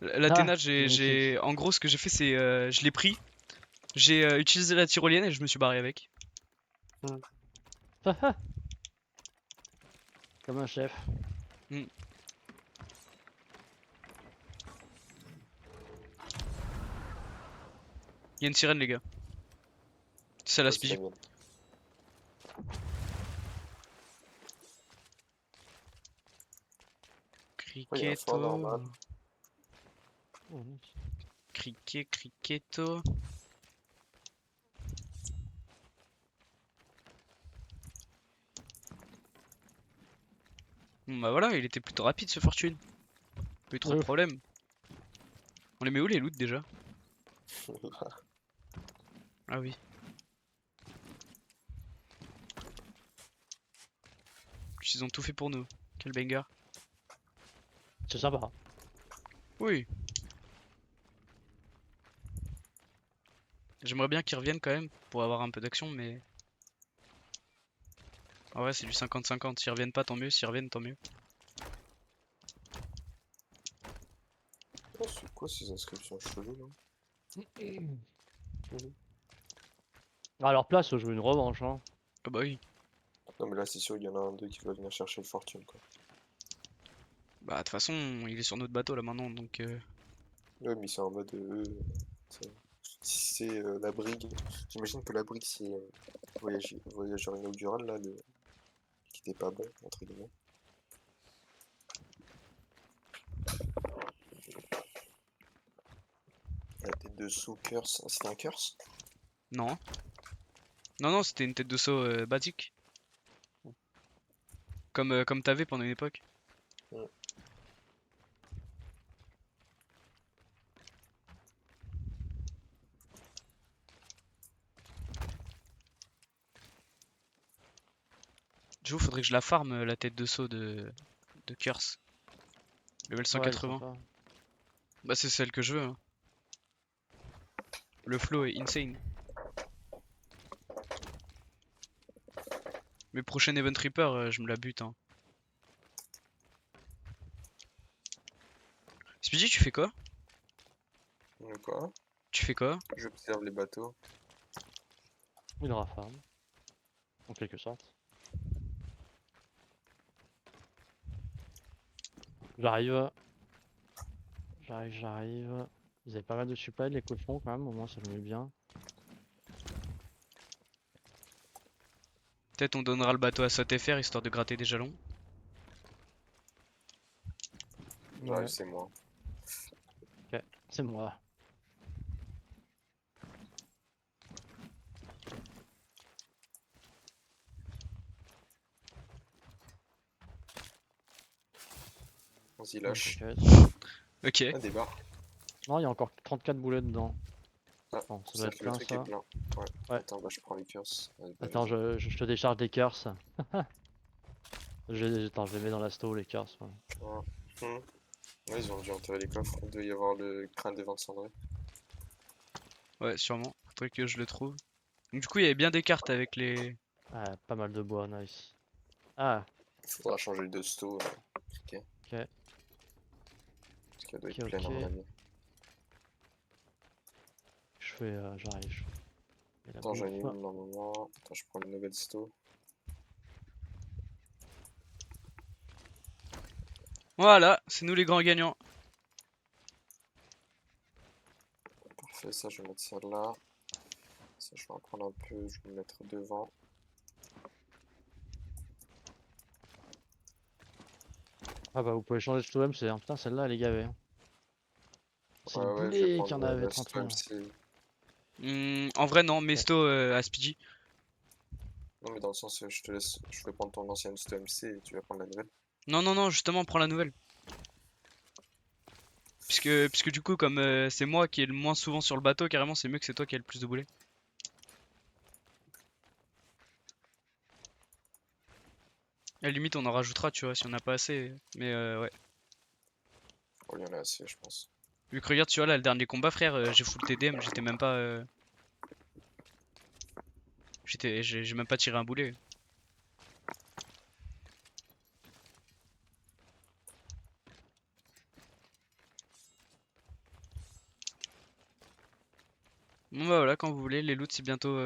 L'Athéna, Ah, magnifique. En gros, ce que j'ai fait, c'est. Je l'ai pris. J'ai utilisé la tyrolienne et je me suis barré avec. Comme un chef. Hmm. Il y a une sirène, les gars. C'est la Ouais, c'est la spie. mienne. Ouais, il y a un fort Cricketo. normal. Oh, nice. Criquetto. Bon bah voilà, il était plutôt rapide ce Fortune. Pas eu trop de Ouf. problèmes. On les met où les loots déjà? Ah oui. Ils ont tout fait pour nous. Quel banger. C'est sympa. Oui. J'aimerais bien qu'ils reviennent quand même pour avoir un peu d'action, mais. En vrai, c'est du 50-50. S'ils reviennent pas, tant mieux. S'ils reviennent, tant mieux. Oh, c'est quoi ces inscriptions cheloues là? À leur place, je veux une revanche. Hein. Ah bah oui. Non mais là c'est sûr il y en a un d'eux qui va venir chercher le fortune quoi. Bah de toute façon, il est sur notre bateau là maintenant, donc. Ouais mais c'est en mode c'est- si c'est la brigue. J'imagine que la brigue c'est voyageur inaugural là, le qui était pas bon entre guillemets. La tête de sous curse. Ah, c'était un curse? Non. Non, non, c'était une tête de seau basique. Comme t'avais pendant une époque. Mm. Du coup, faudrait que je la farm la tête de seau de Curse. Level Ouais, elle est 180. sympa. Bah c'est celle que je veux. Hein. Le flow est insane. Mais prochain Event Reaper, je me la bute. Hein. Speedy, tu fais quoi? Quoi? Tu fais quoi? J'observe les bateaux. Une rafale. En quelque sorte. J'arrive. J'arrive. Ils avaient pas mal de supply, les cochons quand même, au moins ça je met bien. Peut-être on donnera le bateau à SotFR histoire de gratter des jalons. Ouais, Ouais, c'est moi. ok, c'est moi. Vas-y Non, lâche. t'inquiète. Ok. Ah des barres. Non, il y a encore 34 boulettes dedans. Ah, Bon, ça doit c'est-à-dire être que le plein truc est ça. plein. Ouais. Ouais. Attends, bah je prends les curses. Bah, Attends, vas-y. je te décharge des curses. Attends, je les mets dans la sto, les curses. Ouais. Ouais. Ouais, ils ont dû enterrer les coffres. Il doit y avoir le crâne des vents cendrés. Ouais, sûrement. Faudrait que je le trouve. Donc, du coup, il y avait bien des cartes avec les. Ah, pas mal de bois, nice. Ah, Faudra changer de sto. Ok. ok, Parce qu'elle doit ok, être pleine à mon ok. avis. J'arrive. Je fais la Attends, j'en ai bouffe. une normalement. Attends, je prends une nouvelle sto. Voilà, c'est nous les grands gagnants. Parfait, ça je vais mettre ça là. Ça je vais en prendre un peu, je vais me mettre devant. Ah bah vous pouvez changer de sto MC, hein. Putain, celle-là elle est gavée. Hein. C'est le Ouais, ouais, je vais boulet qui prendre en avait la 31. sto MC. En vrai, non, Ok. Mesto à Speedy. Non, mais dans le sens, je te laisse, je vais prendre ton ancienne sto MC et tu vas prendre la nouvelle. Non, non, non, justement, prends la nouvelle. Puisque du coup, comme c'est moi qui est le moins souvent sur le bateau, carrément, c'est mieux que c'est toi qui as le plus de boulets. À la limite, on en rajoutera, tu vois, si on n'a pas assez. Mais ouais. Oh, il y en a assez, je pense. Vu que regarde, tu vois, là, le dernier combat, frère, j'ai full TDM, j'étais même pas. J'ai même pas tiré un boulet. Bon, bah voilà, quand vous voulez, les loots, c'est bientôt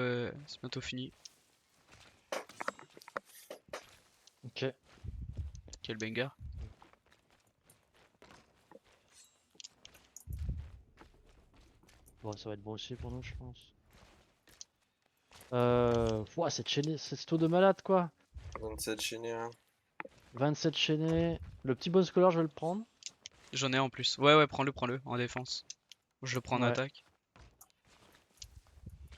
fini. Ok. Quel banger. Bon, ça va être bon aussi pour nous, je pense. Ouah, cette chaînée, cette sto de malade quoi. 27 chaînés, hein. 27 chaînées. Le petit boss color, je vais le prendre. J'en ai un en plus. Ouais, prends-le en défense. Je le prends en Ouais. attaque.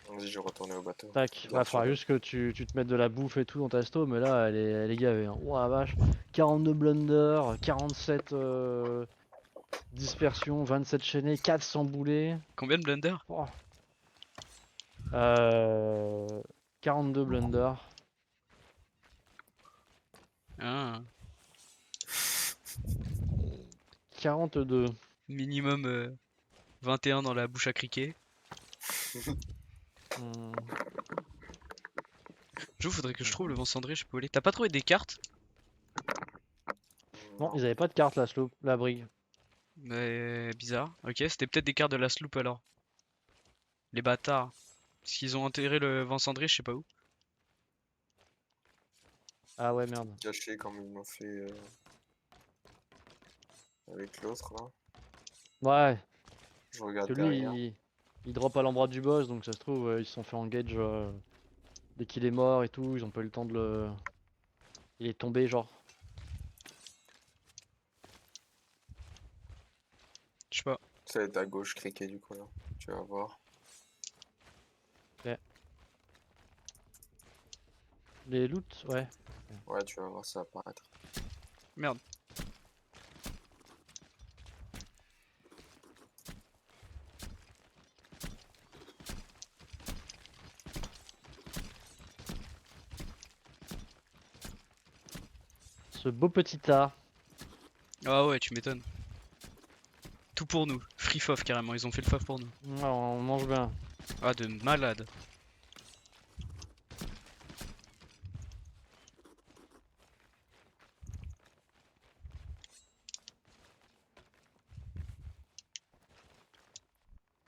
Vas-y, je vais retourner au bateau. Tac, Garde faudra sur juste que tu te mettes de la bouffe et tout dans ta sto, mais là elle est gavée. Hein. Ouah la vache, 42 blunders, 47 dispersions, 27 chaînés, 400 boulets. Combien de blunder? Oh. Euh, 42 blunders. Ah, 42. minimum 21 dans la bouche à criquet. Hmm. J'avoue, faudrait que je trouve le vent cendré, je peux aller. T'as pas trouvé des cartes? Non, ils avaient pas de carte la sloop, la brigue. Mais bizarre. Ok, c'était peut-être des cartes de la sloop alors. Les bâtards. Parce qu'ils ont enterré le vent cendré, je sais pas où. Ah ouais, merde. caché comme ils m'ont fait avec l'autre là. Ouais, Je parce regarde que lui derrière. il drop à l'endroit du boss, donc ça se trouve, ils se sont fait engage dès qu'il est mort et tout, ils ont pas eu le temps de le. Il est tombé, genre. Je sais pas. Ça va être à gauche criquet du coup là. Tu vas voir. Les loots, ouais. Ouais, tu vas voir ça apparaître. Merde. Ce beau petit tas. Ah ouais, tu m'étonnes. Tout pour nous. Free fof carrément, ils ont fait le fof pour nous. Ouais, on mange bien. Ah, de malade.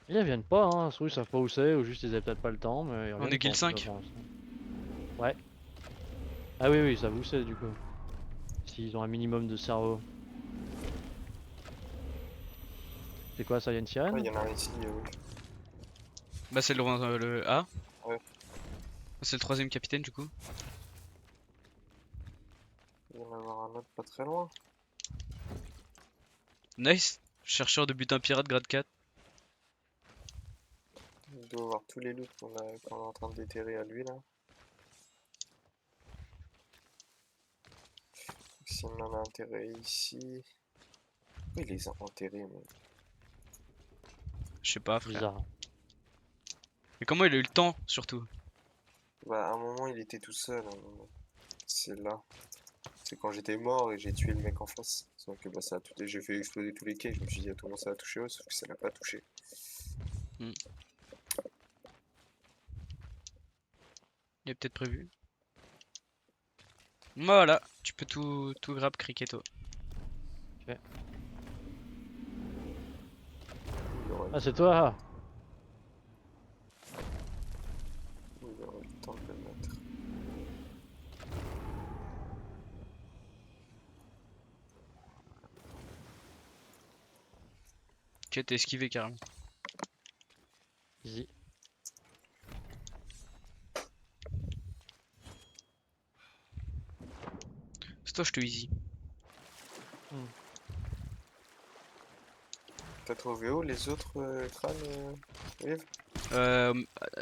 Ils viennent pas, hein. Soit ils savent pas où c'est, ou juste ils avaient peut-être pas le temps, mais ils On reviennent est pas guild en tout cas 5. pour l'instant. Ouais. Ah oui, oui, ils savent où c'est du coup. S'ils ont un minimum de cerveau. C'est quoi ça, y'a une Ouais, il sirène? y en a un ici, oui. Bah, c'est le A. Ouais. C'est le troisième capitaine du coup. Il va y en avoir un autre pas très loin. Nice. Chercheur de butin pirate grade 4. Il doit avoir tous les loots qu'on est en train de déterrer à lui là. S'il en a enterré ici. Pourquoi il les a enterrés, mais. Je sais pas, frère. Bizarre. Mais comment il a eu le temps, surtout? Bah, à un moment il était tout seul. C'est là. C'est quand j'étais mort et j'ai tué le mec en face. Sauf que bah, ça a tout... j'ai fait exploser tous les quais. Je me suis dit, à tout le monde ça a touché eux, sauf que ça l'a pas touché. Il est peut-être prévu. Voilà, tu peux tout grab cricket-toi. Il aurait, Ah, c'est toi? il aurait eu le temps de le mettre. Ok, t'es esquivé carrément. Easy. C'est toi, je te easy. T'as trouvé où les autres crânes, Yves? Euh,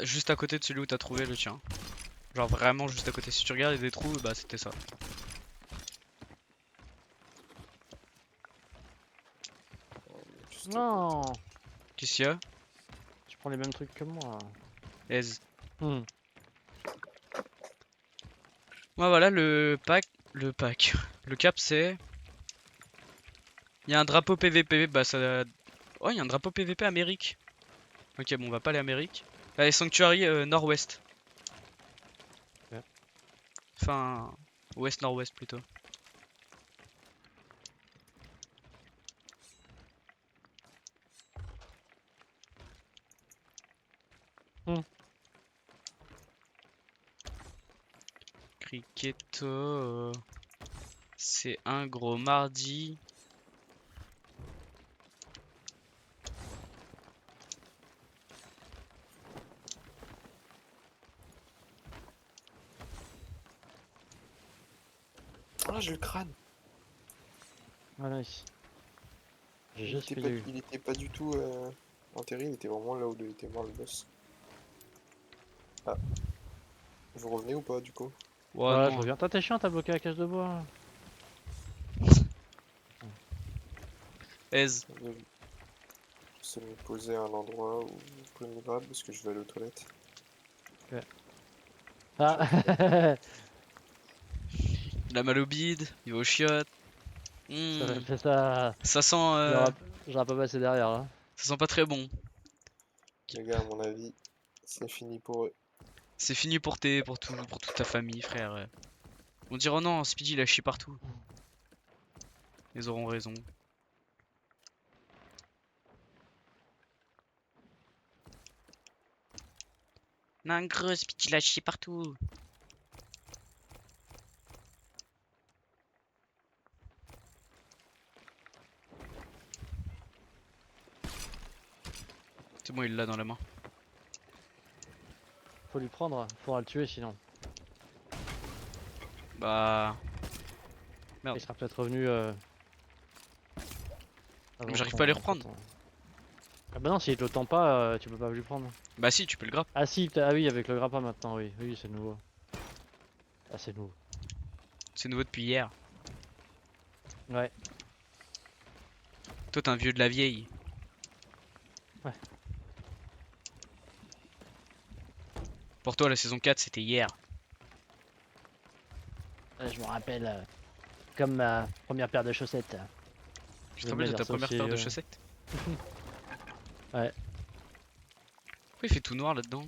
Juste à côté de celui où t'as trouvé le tien. Genre vraiment juste à côté. Si tu regardes, il y a des trous, bah c'était ça. Juste à côté. Non! Qu'est-ce qu'il y a? Tu prends les mêmes trucs que moi. Aise. Hmm. Ouais, voilà le pack. Le pack. Le cap, c'est. Il y a un drapeau PVP, bah ça. Oh, il y a un drapeau PVP Amérique. Ok, bon, on va pas aller Amérique. Allez, Sanctuary nord-ouest. Ok. Enfin, ouest-nord-ouest plutôt. Cricket, c'est un gros mardi. Ah, j'ai le crâne! Ah, nice. J'ai Il juste était ce qu'il pas, y a eu. il était pas du tout enterré, il était vraiment là où il était mort le boss. Ah, vous revenez ou pas du coup? Ouais, Ouais, je non. reviens. T'es chiant, t'as bloqué la cage de bois. Aise. J'essaie de me poser à un endroit où je peux me grab parce que je vais aller aux toilettes. Ok. Je suis en train Ah, Il a mal au bide, il va aux chiottes. ça Hmm, fait ça. Ça sent, J'aurais pas passé derrière là. ça sent pas très bon. Les gars, à mon avis, c'est fini pour eux. C'est fini pour toute ta famille, frère. On dirait oh non, Speedy il a chié partout. Ils auront raison. Non, gros, Speedy il a chié partout. C'est bon, il l'a dans la main. Faut lui prendre, faudra le tuer sinon. Bah, merde. Il sera peut-être revenu. Mais Avant j'arrive pas à les qu'on reprendre. Ah bah non, s'il te le tend pas, tu peux pas lui prendre. Bah si, tu peux le grappe. Ah si, ah oui, avec le grappin maintenant, oui. Oui, c'est nouveau. Ah, c'est nouveau. C'est nouveau depuis hier. Ouais. Toi, t'es un vieux de la vieille. Ouais. Pour toi, la saison 4, c'était hier. Je me rappelle comme ma première paire de chaussettes. Tu Je te vais rappelles de me ta dire ça première aussi, paire de chaussettes? Ouais. Pourquoi il fait tout noir là-dedans?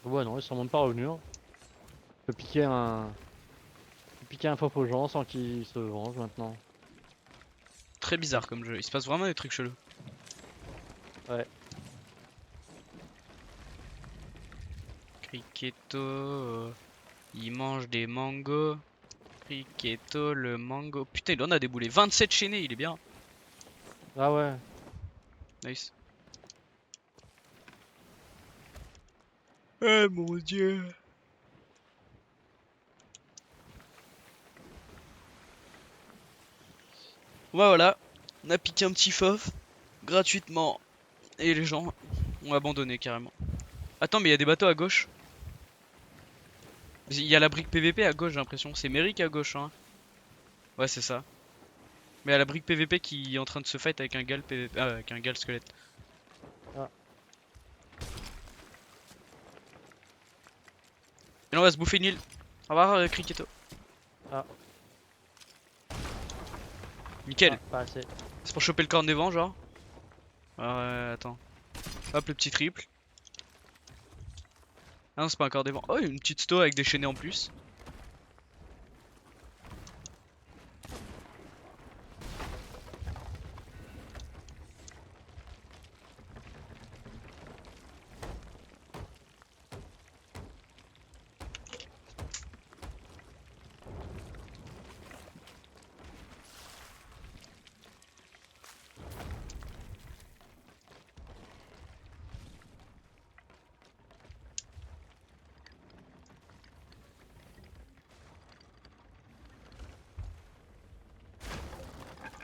Ouais, non, ils sont même pas revenus. Hein. Je peux piquer un. Je peux piquer un faux aux gens sans qu'ils se vengent maintenant. Très bizarre comme jeu. Il se passe vraiment des trucs chelous. Ouais. Criqueto, il mange des mangos. Criqueto, le mango. Putain, il en a des boulets. 27 chaînés, il est bien. Ah ouais. Nice. Oh mon dieu. Ouais, voilà. On a piqué un petit fauve. Gratuitement. Et les gens ont abandonné carrément. Attends, mais il y a des bateaux à gauche. Il y a la brique PVP à gauche, j'ai l'impression. C'est Merrick à gauche, hein. Ouais, c'est ça. Mais il y a la brique PVP qui est en train de se fight avec un gal PVP. Ah, avec un gal squelette. Ah. Et là, on va se bouffer une île. Au revoir, Criqueto. Ah. Nickel. Ah, pas assez. C'est pour choper le corne des vents, genre. Attends. Hop, le petit triple. Ah non, c'est pas un corps des vents. Oh, une petite sto avec des chaînés en plus.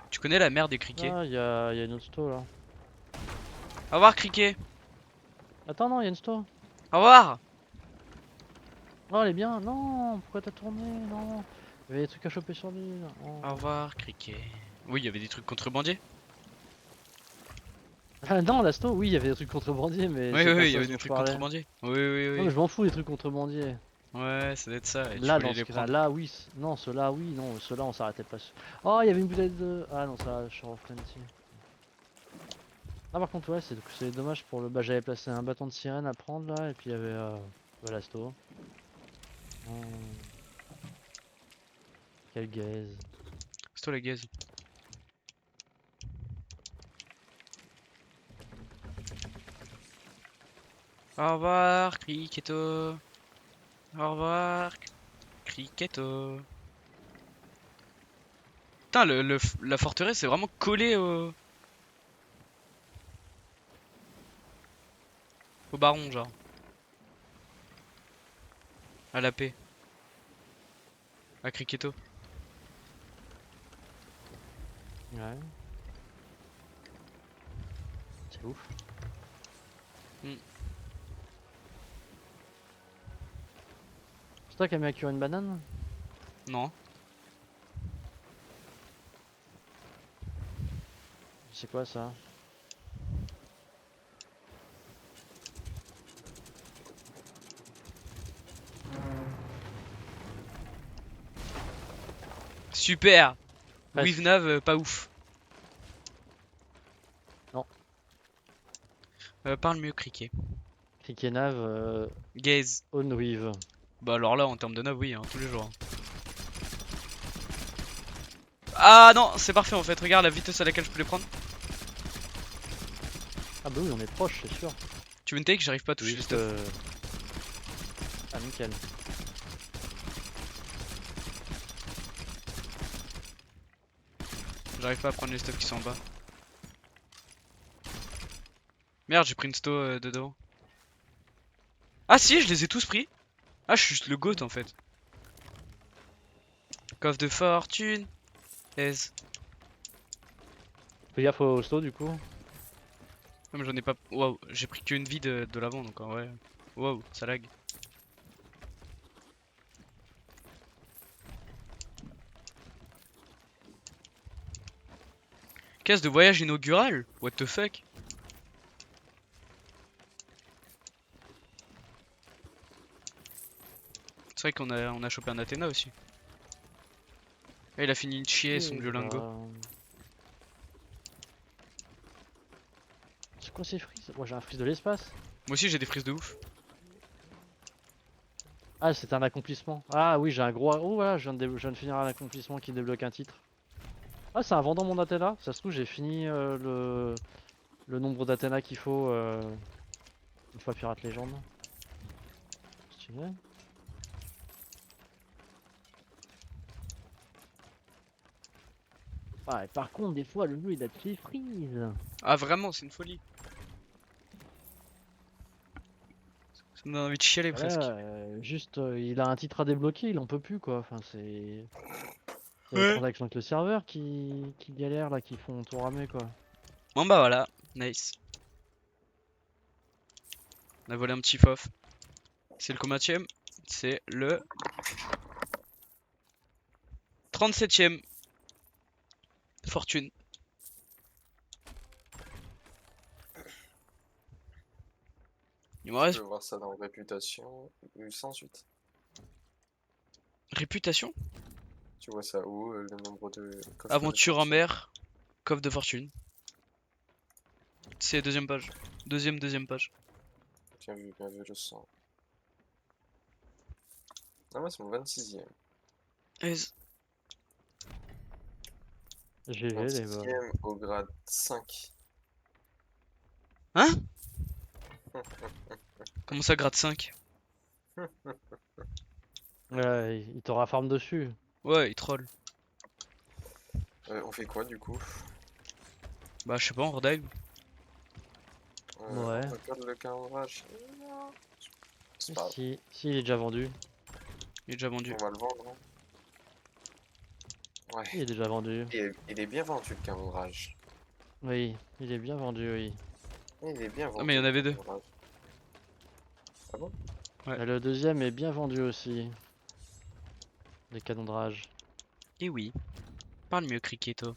Tu connais la mère des criquets? Ah, y a une autre sto là. Au revoir, criquet. Attends, non, y a une sto. Au revoir. Oh, elle est bien. Non, pourquoi t'as tourné? Non. Il y avait des trucs à choper sur l'île. Oh. Au revoir, criquet. Oui, il y avait des trucs contrebandiers. Ah non, la sto, oui, il y avait des trucs contrebandiers, mais Oui, c'est oui, pas oui, il y ça avait dont des je trucs parlais. contrebandiers. Oui, oui, Non, mais oui. je m'en fous des trucs contrebandiers. Ouais, ça doit être ça. Et tu Là, voulais dans les ce cas prendre. là, oui. Non, ceux-là, oui. Non, ceux-là, on s'arrêtait pas. Oh, il y avait une bouteille de. Ah non, ça, je suis refait ici. Ah, par contre, ouais, c'est dommage pour le. Bah, j'avais placé un bâton de sirène à prendre là, et puis il y avait. Voilà, sto. Oh, quel gaze. C'est toi la gaze. Au revoir, criqueto. Au revoir, criqueto. Putain, la forteresse est vraiment collée au. Au baron, genre. À la paix. À Criqueto. Ouais. C'est ouf. Hmm. C'est toi qui as mis à cuire une banane? Non. C'est quoi ça? Super. Presque. With Nav, pas ouf. Non. Parle mieux, Criquet. Criquet-Nav, Gaze. on weave. Bah alors là, en termes de nav, oui, hein, tous les jours. Ah non, c'est parfait en fait. Regarde la vitesse à laquelle je peux les prendre. Ah bah oui, on est proche, c'est sûr. Tu veux une take? J'arrive pas à toucher les Juste, stuff. Ah nickel. J'arrive pas à prendre les stuff qui sont en bas. Merde, j'ai pris une sto dedans. Ah si, je les ai tous pris. Ah, je suis juste le goat en fait. Coffre de fortune. Aise. Fais gaffe au hosto du coup. Ah, mais j'en ai pas. Waouh, j'ai pris qu'une vie de l'avant donc en vrai. Waouh, ça lag. Caisse de voyage inaugurale? What the fuck? C'est vrai on a chopé un Athéna aussi. Et il a fini de chier son Duolingo. C'est quoi ces frises? Moi j'ai un frise de l'espace. Moi aussi j'ai des frises de ouf. Ah c'est un accomplissement. Ah oui j'ai un gros... Oh voilà, je viens de finir un accomplissement qui débloque un titre. Ah c'est un vendant mon Athéna. Ça se trouve j'ai fini le nombre d'Athéna qu'il faut une fois Pirate Légende. Stylé. Ah et par contre des fois le jeu il a de ses frises. Ah vraiment, c'est une folie. Ça me donne envie de chialer presque. Voilà, juste il a un titre à débloquer, il en peut plus quoi. Enfin c'est... Il y a les Ouais. transactions avec le serveur qui galèrent là, qui font tout ramer quoi. Bon bah voilà, nice. On a volé un petit fof. C'est le combienième? C'est le 37ème. Fortune. Il me Je reste peux voir ça dans réputation 108. réputation, Tu vois ça où le nombre de coffres de aventure en fortune? mer, coffre de fortune. C'est deuxième page. Deuxième page. Bien vu, je sens. Ah, moi, c'est mon 26e. Aise. GG les gars. 26e au grade 5. Hein? Comment ça grade 5? Ouais, il t'aura farm dessus. Ouais, il troll. On fait quoi du coup? Bah je sais pas, on redive. Ouais. On regarde le cadrage. C'est pas grave, Si, il est déjà vendu. Il est déjà vendu. on va le vendre. Hein. Ouais. Il est déjà vendu. Il est bien vendu le cadrage. Oui, il est bien vendu, oui. Il est bien vendu. Ah mais il y en avait le deux. cadrage. Ah bon? Ouais. Et le deuxième est bien vendu aussi. Les canons de rage. Et oui. Parle mieux, Criqueto.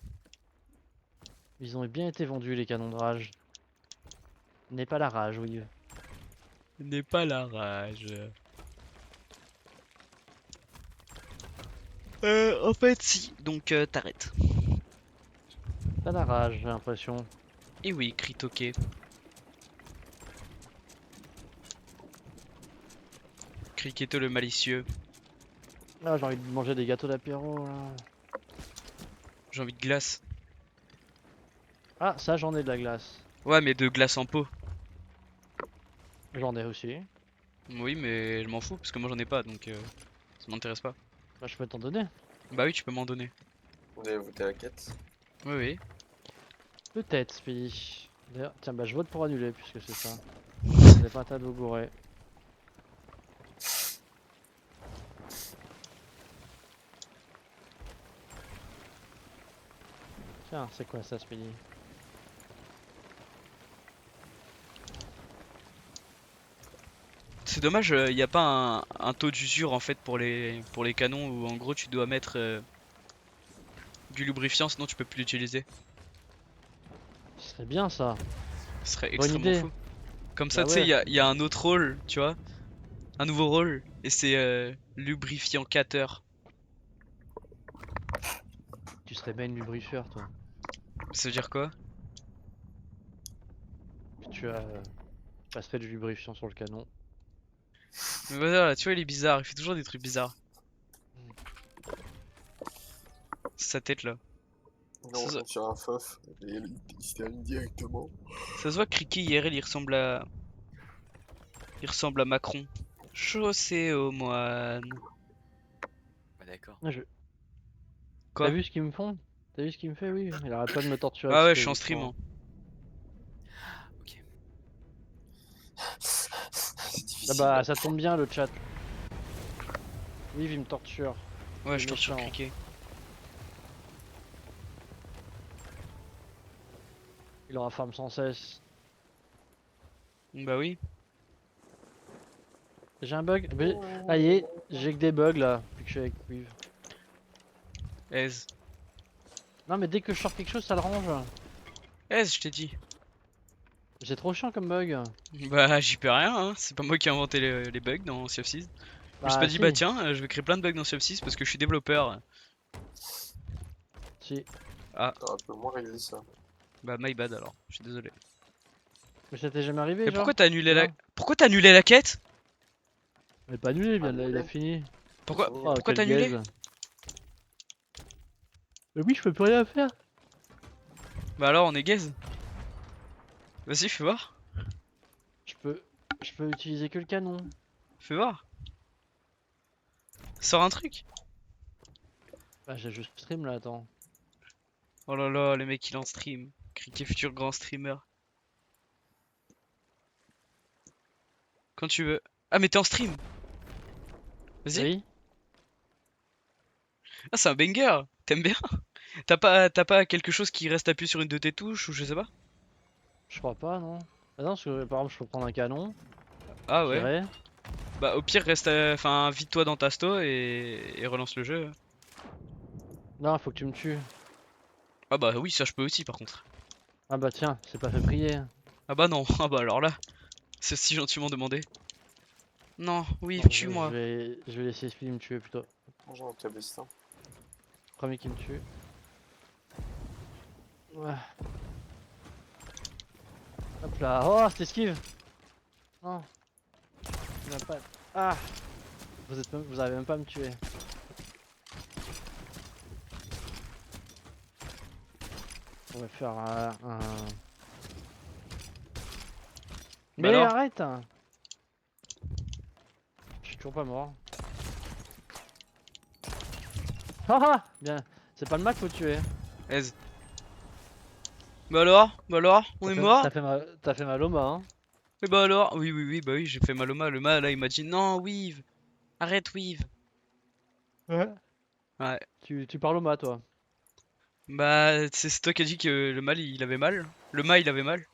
Ils ont bien été vendus les canons de rage. N'est pas la rage, oui. N'est pas la rage. En fait si. Donc t'arrêtes. Pas la rage, j'ai l'impression. Et oui, Critoqué. Criqueto le malicieux. Ah, j'ai envie de manger des gâteaux d'apéro là. J'ai envie de glace. Ah, ça j'en ai de la glace. Ouais, mais de glace en pot. J'en ai aussi. Oui, mais je m'en fous parce que moi j'en ai pas donc ça m'intéresse pas. Bah, je peux t'en donner. Bah oui, tu peux m'en donner. Vous avez voté la quête? Oui, oui. Peut-être, Speedy. D'ailleurs, tiens, bah je vote pour annuler puisque c'est ça. des patates au gouré. Tiens, c'est quoi ça ce midi? C'est dommage, il n'y a pas un taux d'usure en fait pour les canons où en gros tu dois mettre du lubrifiant sinon tu peux plus l'utiliser. Ce serait bien ça. Ce serait Bonne extrêmement idée. fou. Comme ça, Bah tu sais, ouais. il y a un autre rôle, tu vois, un nouveau rôle, et c'est lubrificateur. Tu serais bien une lubrifieur toi. Ça veut dire quoi? Tu passerais du lubrifiant sur le canon. Mais voilà, tu vois, il est bizarre, il fait toujours des trucs bizarres. Sa tête là. Non, Ça, on tire un fof et il se termine directement. ça se voit que Ricky IRL il ressemble à Macron. Chaussé aux moines. Bah d'accord. Ah, T'as Quoi? vu ce qu'ils me font? T'as vu ce qu'il me fait? Oui, il arrête pas de me torturer Ah ouais, je suis en stream. psychologiquement. Ok. C'est Ah difficile. bah ça tombe bien le chat. Oui, il me torture. Ouais, C'est je torture méchant. Cricket. Il aura farm sans cesse. Bah oui. J'ai un bug. Ah y est, j'ai que des bugs là, depuis que je suis avec Weave. Aise. Non mais dès que je sors quelque chose, ça le range. Aise, je t'ai dit. C'est trop chiant comme bug. Bah j'y peux rien, hein. C'est pas moi qui ai inventé les bugs dans Sea of Thieves. Je me suis pas dit, bah Si, tiens, je vais créer plein de bugs dans Sea of Thieves parce que je suis développeur. si. T'aurais un peu moins réglé ça. Bah my bad alors, je suis désolé. Mais ça t'est jamais arrivé Mais genre? pourquoi t'as annulé la... Non. Pourquoi t'as annulé la quête? Mais pas annulé, bien, il a Annulé. fini. Pourquoi, Oh, pourquoi quel t'as annulé? gaze. Mais oui, je peux plus rien faire. Bah alors on est gaze. Vas-y, fais voir. Je peux utiliser que le canon. Fais voir. Sors un truc. Bah j'ai juste stream là, attends. Oh là là, le mec il est en stream. Cricket futur grand streamer. Quand tu veux. Ah mais t'es en stream. Vas-y. Oui? Ah c'est un banger. T'aimes bien? T'as pas quelque chose qui reste appuyé sur une de tes touches ou je sais pas? Je crois pas, non. Ah non, parce que par exemple, je peux prendre un canon, Ah ouais. tirer. Bah au pire reste, enfin vide-toi dans ta sto et relance le jeu. Non, faut que tu me tues. Ah bah oui ça je peux aussi par contre. Ah bah tiens, c'est pas fait prier. Ah bah non. Ah bah alors là, c'est si gentiment demandé. Non, oui, Non, tue-moi. je vais laisser Phil me tuer plutôt. Moi j'ai un cabestin. Premier qui me tue. Ouais. Hop là. Oh, c'est esquive. Non. Il m'a pas. Ah. Vous avez même pas à me tuer. On va faire un... Mais alors arrête. Je suis toujours pas mort. Ah ah. Bien. C'est pas le Mac faut tuer. Aise. Bah alors, on est mort? T'as fait mal au mât, hein. Et bah alors, oui, oui, oui, bah oui, j'ai fait mal au mal. Le mal là, il m'a dit non, Weave, arrête, Weave. Ouais. Ouais, Tu parles au mât, toi. bah c'est toi qui as dit que le mal il avait mal. Le mal il avait mal.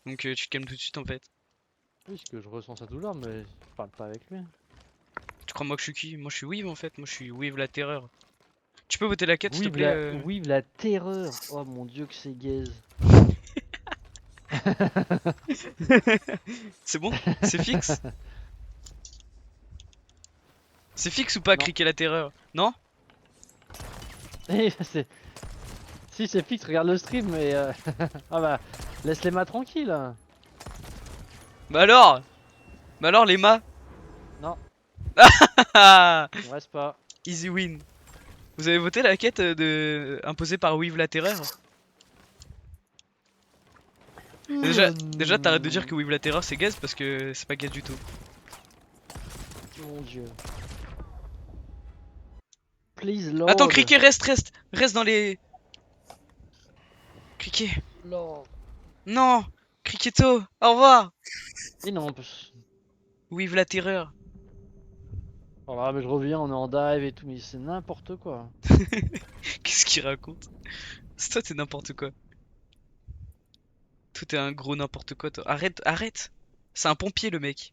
Donc tu te calmes tout de suite en fait. Oui, parce que je ressens sa douleur, mais je parle pas avec lui. Tu crois moi que je suis qui? Moi je suis Weave en fait, moi je suis Weave la terreur. Tu peux voter la quête s'il te plaît? Oui, la terreur. Oh mon dieu, que c'est gaze. C'est bon? C'est fixe? C'est fixe ou pas, Non. criquer la terreur? Non? C'est- Si, c'est fixe, regarde le stream, mais. Ah bah, laisse les mâts tranquilles. Bah alors? Bah alors les mâts? Non, Ah, il me reste pas. easy win. Vous avez voté la quête imposée par Weave la terreur? Déjà t'arrêtes de dire que Weave la terreur c'est gaze parce que c'est pas gaze du tout. Mon dieu. Please, Lord. Attends, Cricket, reste dans les. Cricket. Lord. Non, Cricketo, au revoir. Et non, Vive la terreur. voilà, mais je reviens, on est en dive et tout, mais c'est n'importe quoi. Qu'est-ce qu'il raconte? C'est toi, t'es n'importe quoi. Tout est un gros n'importe quoi, toi. Arrête, arrête! C'est un pompier, le mec.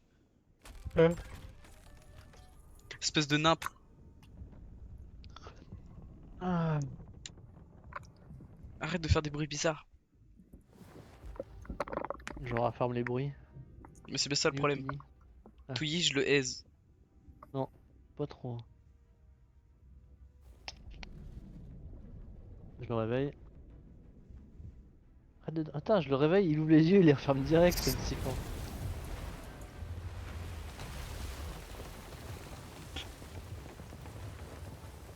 Hein. Espèce de nimp. Ah, Arrête de faire des bruits bizarres. je rafferme les bruits. Mais c'est bien ça le Mieux problème. dit. Ah. Touilly, je le aise. Non, pas trop. Je le réveille. Attends, je le réveille, il ouvre les yeux, il les referme direct, c'est psychant.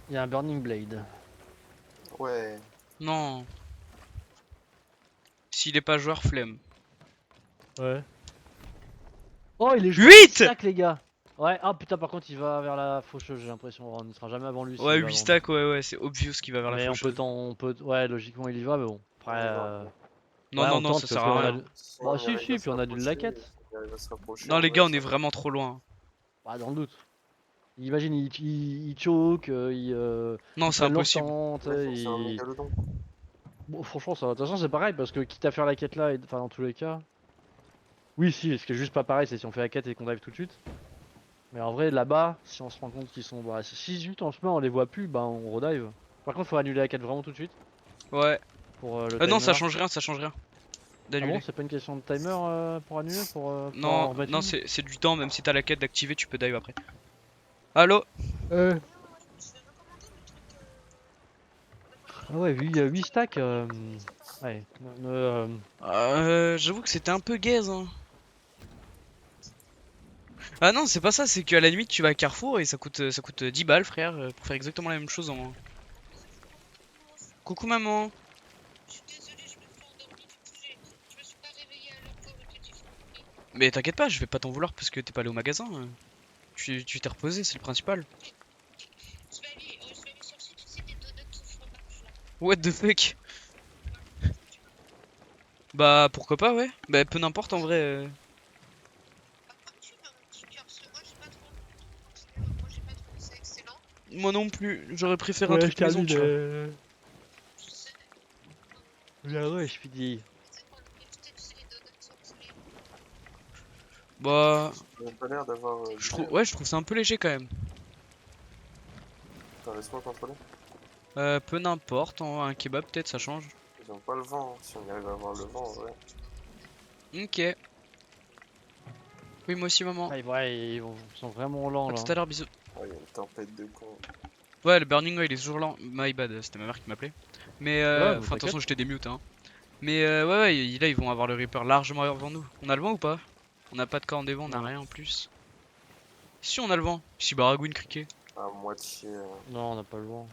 Il y a un Burning Blade. Ouais. Non. S'il est pas joueur, flemme. Ouais. Oh, il est joueur 8! stack, les gars. Ouais, ah putain, par contre, il va vers la faucheuse, j'ai l'impression. On ne sera jamais avant lui s'il Ouais, va 8 avant stacks, ouais, ouais, c'est obvious qu'il va vers nous. la Mais faucheuse. on peut, ouais, logiquement, il y va, mais bon. Après, On y va. Non, ouais, non, on non, tente ça parce sert à qu'on a rien. du. Si Bah, on y si, arrive à si, se puis on a du rapprocher, laquette. si on arrive à se rapprocher, Non, en les vrai, gars, on ça est va. vraiment trop loin. Bah, dans le doute. Imagine, il choke, Non, il c'est prenne impossible. l'instant, tu Ouais, sais, faut que c'est un mégalodon. Bon, franchement, ça, de toute façon, c'est pareil parce que quitte à faire la quête là, enfin, dans tous les cas. Oui, si, ce qui est juste pas pareil, c'est si on fait la quête et qu'on dive tout de suite. Mais en vrai, là-bas, si on se rend compte qu'ils sont. Bah, si juste en chemin on les voit plus, bah on redive. Par contre, faut annuler la quête vraiment tout de suite Ouais. pour le Non, ça timer. change rien, ça change rien. Ah bon, D'annuler. c'est pas une question de timer pour annuler, pour en Non, remettre non, une? c'est du temps, même si t'as la quête d'activer, tu peux dive après. Allô? Ah ouais, vu 8 stacks, ouais. J'avoue que c'était un peu gaze, hein. Ah non, c'est pas ça, c'est qu'à la limite, tu vas à Carrefour et ça coûte 10 balles, frère, pour faire exactement la même chose en. Coucou maman. Je suis désolée, je me suis endormie, du coup je me suis pas réveillée à l'heure pour le petit fourni. Mais t'inquiète pas, je vais pas t'en vouloir parce que t'es pas allé au magasin. Tu t'es reposé, c'est le principal. Je vais aller chercher, tu sais, des donuts au fromage là. What the fuck? Bah pourquoi pas, ouais. Bah peu n'importe en vrai. Bah, comme tu veux, mon petit cœur, parce que moi j'ai pas trop. Franchement, moi j'ai pas trouvé ça excellent. Moi non plus, j'aurais préféré un Ouais, je truc maison, termine. tu vois. Je sais, Ah ouais, je finis. tu sais, quand on écoutait, tu sais, les donuts au poulet. Bah, Ils ont pas l'air d'avoir. je trouve, ouais, je trouve ça un peu léger quand même. Attends, laisse-moi contrôler. Peu n'importe, un kebab peut-être ça change. Ils ont pas le vent. Hein. Si on arrive à avoir le vent, en vrai. Ok. Oui, moi aussi, maman. Ah, ouais, ils sont vraiment lents À là. tout à l'heure, bisous. Oh, il y a une tempête de con. Ouais, le Burning, ouais, il est toujours lent. My bad, c'était ma mère qui m'appelait. Mais Ouais, bah, enfin, de toute façon, t'inquiète. j'étais démute, hein. Mais ouais, ouais, là, ils vont avoir le Reaper largement avant nous. On a le vent ou pas? On n'a pas de camp des vents, on a Non. rien en plus. Si, on a le vent. Si, Baragouine, criquet. À moitié. Non, on n'a pas le vent.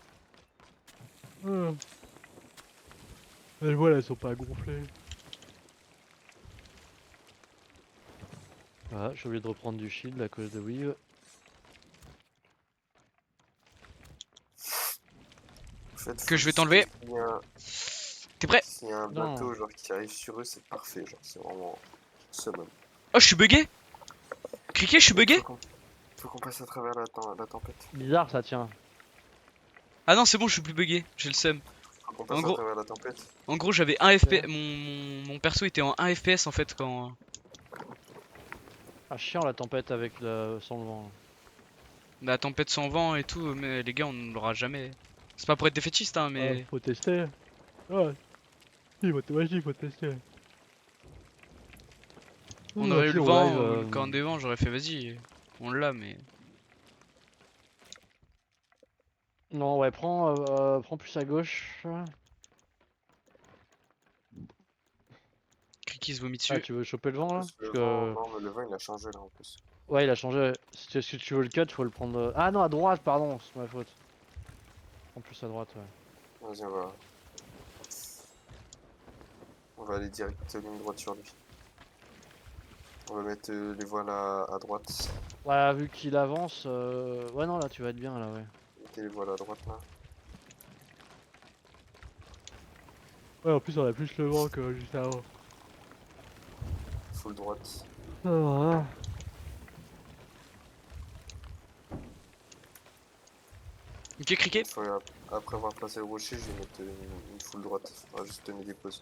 Les voiles, elles sont pas gonflées. Ah, j'ai oublié de reprendre du shield à cause de Weave. En fait, Que faut je vais juste t'enlever. qu'il y ait un- T'es prêt? S'il y a un Non. bateau genre qui arrive sur eux, c'est parfait. Genre, c'est vraiment summum. Oh, je suis bugué. Criquet, je suis bugué. Faut qu'on passe à travers la tempête. Bizarre ça tient. Ah non, c'est bon, je suis plus bugué. J'ai le seum. Faut qu'on En passe à gros- travers la tempête. En gros, j'avais 1 FPS. Mon perso était en 1 FPS en fait quand. Ah chiant la tempête avec le sans le vent. La tempête sans vent et tout, mais les gars, on ne l'aura jamais. C'est pas pour être défaitiste, hein, mais. Faut tester. Ouais. Il faut tester. On aurait eu le vent, ou le camp des vents, j'aurais fait vas-y, on l'a, mais. Non ouais, prends plus à gauche. Kriki se vomit Ah dessus. tu veux choper le vent là? Parce que Parce le vent, que... non, mais le vent il a changé là en plus. Ouais il a changé. Si tu veux le cut, faut le prendre... Ah non à droite pardon, c'est ma faute. Prends plus à droite ouais. Vas-y, on va aller direct ligne droite sur lui. On va mettre les voiles à droite. Ouais vu qu'il avance... Ouais non là tu vas être bien là ouais. Mettez les voiles à droite là. Ouais en plus on a plus le vent que juste avant. Full droite. Ah, Ok, cricket. Une fois après avoir placé le rocher, je vais mettre une full droite. Faudra juste donner des pauses.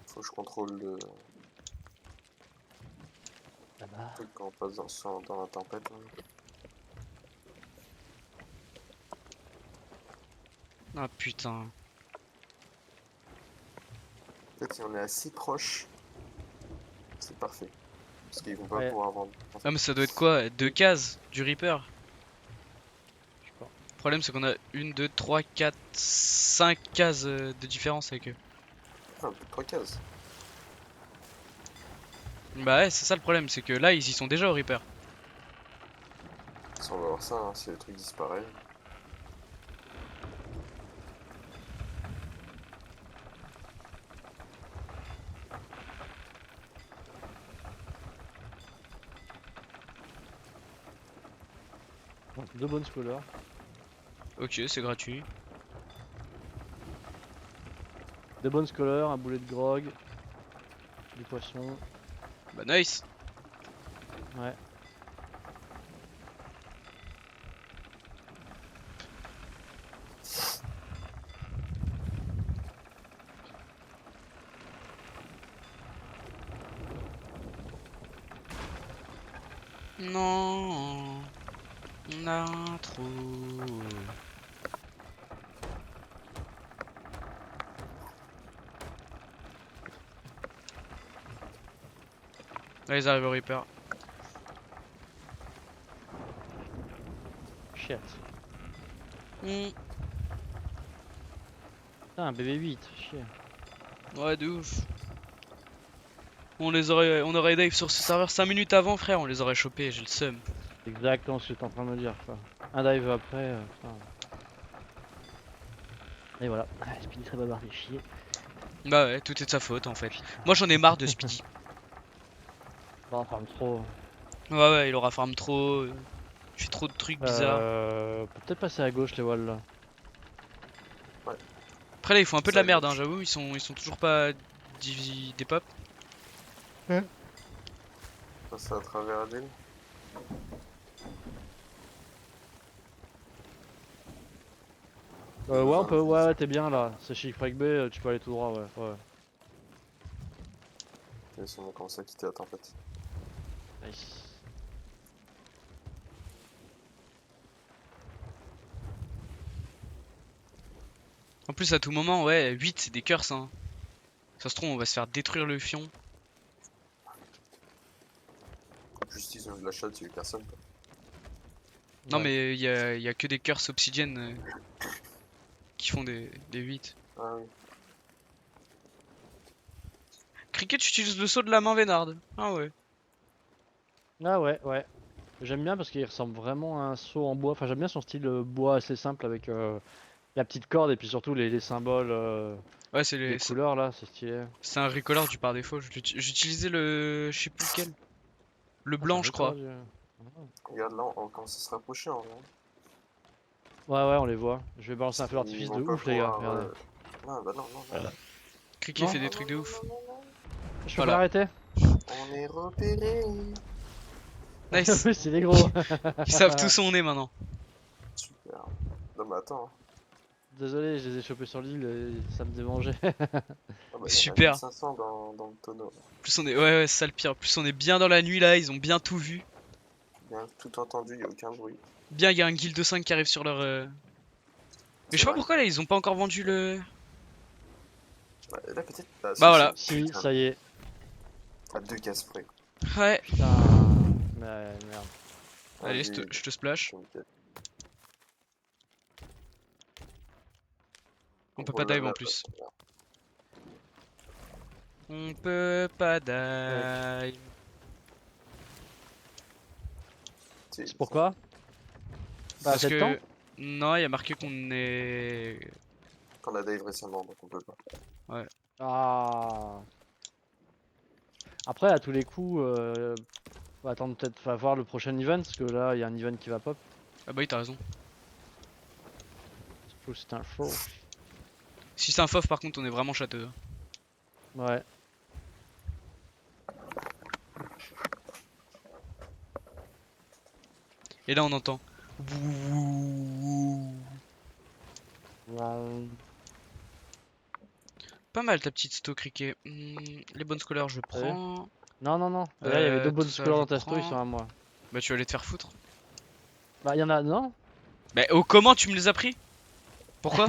Faut que je contrôle le là-bas. truc quand on passe dans la tempête. Hein. Ah putain. En fait, si on est assez proche, c'est parfait. Parce qu'ils vont pas Ouais. pouvoir vendre. En fait. Ah mais ça doit être quoi? 2 cases du Reaper. Je sais pas. Le problème c'est qu'on a 1, 2, 3, 4, 5 cases de différence avec eux. Ah, 3 cases. Bah ouais, c'est ça le problème, c'est que là ils y sont déjà au Reaper. Si on va voir ça, hein, si le truc disparaît. Bon, 2 bonnes scholars. Ok, c'est gratuit. 2 bonnes scholars, un boulet de grog. Du poisson. Bah nice. Ouais. Non, on a un trou. Là ils arrivent au Reaper. Shit. Hmm. Putain, un BB-8, chier. Ouais, de ouf. On aurait dive sur ce serveur 5 minutes avant, frère, on les aurait chopés, j'ai le seum. C'est exactement ce que j'étais en train de me dire, quoi. Un dive après, putain. Et voilà. Ah, Speedy très bavard, fait chier. Bah ouais, tout est de sa faute en fait. Moi j'en ai marre de Speedy. Bah, on farm trop. Ouais, ouais, il aura farm trop. Il fait trop de trucs bizarres. On peut peut-être passer à gauche les walls là. Après là, ils font un peu de Ça la merde, hein, gauche. j'avoue, ils sont toujours pas des pop. Passer à travers l'île. Ouais, on peut, ouais, t'es bien là. C'est chez Break B, tu peux aller tout droit, ouais. Ouais. Et si on a commencé à quitter la tempête. Nice. En plus, à tout moment, ouais, 8 c'est des curses, hein. Ça se trouve, on va se faire détruire le fion. Juste ils ont de la chatte, il y a eu personne. Quoi. Non, Ouais. mais il y a que des curses obsidiennes qui font des 8. Ah oui. Cricket, tu utilises le saut de la main Vénarde. Ah ouais. Ah ouais, ouais. J'aime bien parce qu'il ressemble vraiment à un seau en bois. Enfin, j'aime bien son style bois assez simple avec la petite corde et puis surtout les symboles, Ouais, les couleurs là, c'est stylé. c'est un recolor du par défaut. J'utilisais le. Je sais plus lequel. Le Ah, c'est un blanc, je record crois. Regarde là, on commence à se rapprocher en vrai. Ouais, ouais, on les voit. Je vais balancer un feu Ils d'artifice vont de pas ouf, les gars. pouvoir. Regardez. Non, bah non, non, non. Cricket Non. fait des trucs de ouf. Je peux pas Voilà. l'arrêter. On est repéré. Nice. Oui, c'est les gros. Ils savent tous où on est maintenant. Super. Non, mais attends. Désolé, je les ai chopés sur l'île et ça me démangeait. Ah bah, il y en a Super. 1500 dans le tonneau. Plus on est. Ouais, ouais, c'est ça le pire. Plus on est bien dans la nuit là, ils ont bien tout vu. Bien tout entendu, il n'y a aucun bruit. Bien, il y a un guild de 5 qui arrive sur leur. Mais je C'est sais pas vrai. pourquoi là, ils ont pas encore vendu le. Bah, là, peut-être. Bah, Bah voilà. Si, putain, ça y est. à 2 cases près. Ouais. Putain. Mais merde. Allez, Vas-y, je te splash. t'inquiète. On peut Contrôle pas la dive en map, plus. là. On peut pas Ouais. dive. C'est pourquoi? Pas Parce assez de temps? que. Non, il y a marqué qu'on est. Qu'on a dive récemment, donc on peut pas. Ah. Après, à tous les coups, on va attendre peut-être, va voir le prochain event, parce que là, il y a un event qui va pop. Ah bah oui, t'as raison. C'est un show. Si c'est un fauve, par contre, on est vraiment châteux. Ouais. Et là, on entend. Wouh. Pas mal ta petite sto criquet. Les bonnes scolaires, je T'as vu prends. Non, non, non. Là, il y avait deux Tout bonnes ça, scores je dans ta sto, ils prends. sont à moi. Bah, tu vas aller te faire foutre. Bah, il y en a. Non. Bah, oh, comment tu me les as pris? Pourquoi?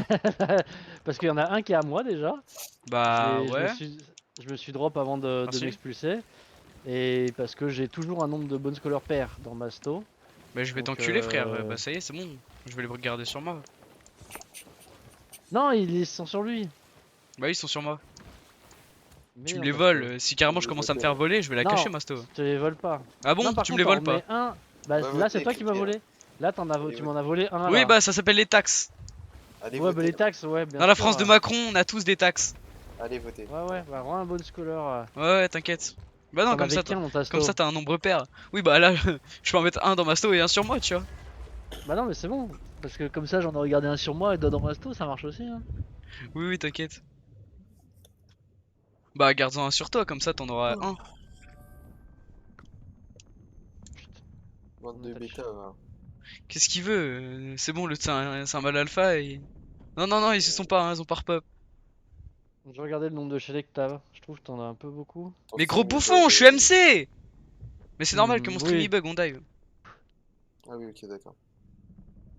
Parce qu'il y en a un qui est à moi déjà. Bah, Je me ouais. suis, je me suis drop avant de Merci. m'expulser. Et parce que j'ai toujours un nombre de bonnes scolaires pairs dans ma sto. Bah, je vais Donc, t'enculer, frère. Bah, ça y est, c'est bon. Je vais les regarder sur moi. Non, ils sont sur lui. Bah, ils sont sur moi. Mais Tu me dans les ta voles. sto. Si carrément je Je commence à me votais, faire là. voler, je vais la Non, cacher, ma sto. je te les vole pas. Ah bon? Non, par Tu me contre, les voles t'en pas? remets un. Bah, Bah, là, c'est votez, toi qui m'as cliquez, volé. Là, Allez, tu vote. m'en as volé un Oui, là. bah, ça s'appelle les taxes. Allez Ouais, bah voter, les là. taxes, ouais, bien Dans la sûr. France de Macron, on a tous des taxes. Allez voter. Ouais, ouais, bah vraiment un bon scholar. Ouais, ouais, t'inquiète. Bah non, T'en avais qu'un dans ta comme ça sto. t'as un nombre pair. Oui, bah là, je peux en mettre un dans ma sto et un sur moi, tu vois. Bah non, mais c'est bon. Parce que comme ça, j'en ai regardé un sur moi et deux dans ma sto, ça marche aussi. Hein. Oui, oui, t'inquiète. Bah, garde-en un sur toi, comme ça t'en auras un. Putain, Bande comment de t'as bêta, va. Qu'est-ce qu'il veut? C'est bon, c'est un mâle alpha et. Non, non, non, ils se sont pas, hein, ils ont pas repop. Je regardais le nombre de chalets que t'as. Je trouve que t'en as un peu beaucoup. Ton Mais gros stream, il bouffon, bug. je suis MC! Mais c'est normal que mon stream il Oui. bug, on dive. Ah oui, ok, d'accord.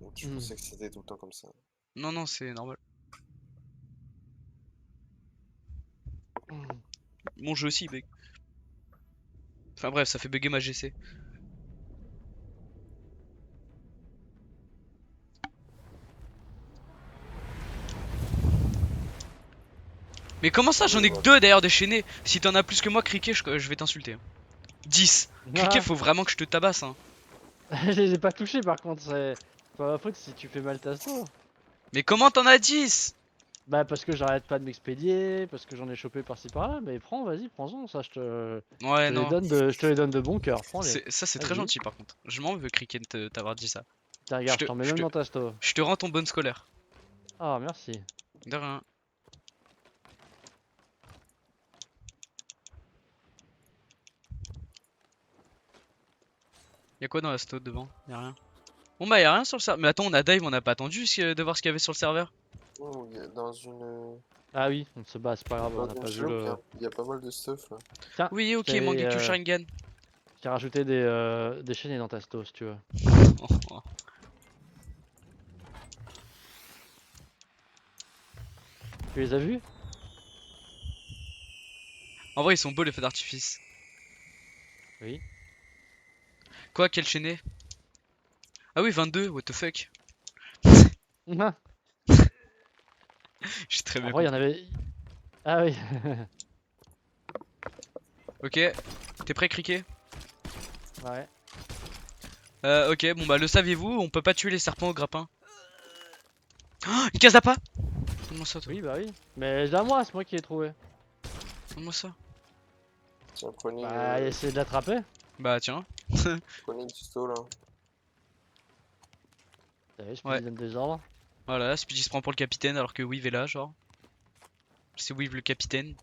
Donc, je Hmm. pensais que c'était tout le temps comme ça. Non, non, c'est normal. Mon jeu aussi il bug. Enfin bref, ça fait bugger ma GC. Mais comment ça, j'en ai que deux d'ailleurs déchaînés? Si t'en as plus que moi, criquet, je vais t'insulter. 10. Criquet, Ah, faut vraiment que je te tabasse, hein. je les ai pas touchés par contre, c'est pas ma faute si tu fais mal ta sto. Mais comment t'en as 10? Bah parce que j'arrête pas de m'expédier, parce que j'en ai chopé par-ci par-là, mais prends, vas-y, prends-en, ça Ouais, non. je te les donne de bon cœur, prends-les. Ça, c'est très Vas-y. gentil par contre. Je m'en veux, criquet, de t'avoir dit ça. Tiens, Je regarde, te, je t'en mets je même te, dans ta sto. je te rends ton bonne scolaire. Ah, merci. De rien. Y'a quoi dans la sto devant? Y'a rien. Bon bah y'a rien sur le serveur. Mais attends, on a dive, on a pas attendu de voir ce qu'il y avait sur le serveur. Oh, il y a dans une. Ah oui, on se bat, c'est pas grave, on Dans a une pas vu chaloupe, le... il y a pas mal de stuff là. Tiens, Oui, ok, Mangekyo Sharingan. je t'ai rajouté des chaînes dans ta sto si tu veux. Oh, oh. Tu les as vus? En vrai, ils sont beaux les feux d'artifice. Oui. Quoi, quel chaîné? Ah oui, 22, what the fuck. Ah, J'ai très en bien vrai, il y en compris. avait... Ah oui. Ok, t'es prêt, criquet? Ouais. Ok, bon bah le saviez-vous, on peut pas tuer les serpents au grappin. Oh, une case d'appât. Donne-moi ça, toi. Oui, bah oui. Mais à moi, c'est moi qui l'ai trouvé. Donne-moi ça. Tiens, prenez, Bah, essayez de l'attraper. Bah tiens. prenez une sto là. T'as vu, je peux Ouais. lui donner des ordres. Voilà, Speedy se prend pour le capitaine alors que Weave est là, genre. C'est Weave le capitaine.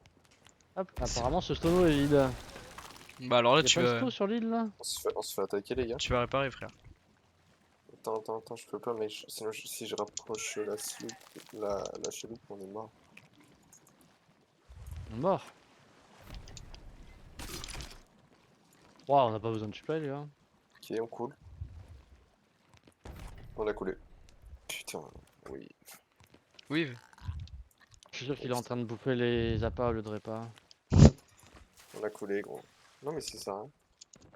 Hop, C'est- apparemment ce stono est vide. Bah alors là, Y'a pas de sto sur l'île là? On se fait attaquer, les gars. tu vas réparer, frère. Attends, je peux pas, mais sinon, si je rapproche la sloop, la chaloupe, on est mort. On est mort. Waouh, on a pas besoin de supply, les gars. Ok, on coule. On a coulé. Putain, oui. Weave. Je suis sûr qu'il est en train de bouffer les appâts au lieu de repas. On a coulé, gros. Non, mais c'est ça, hein.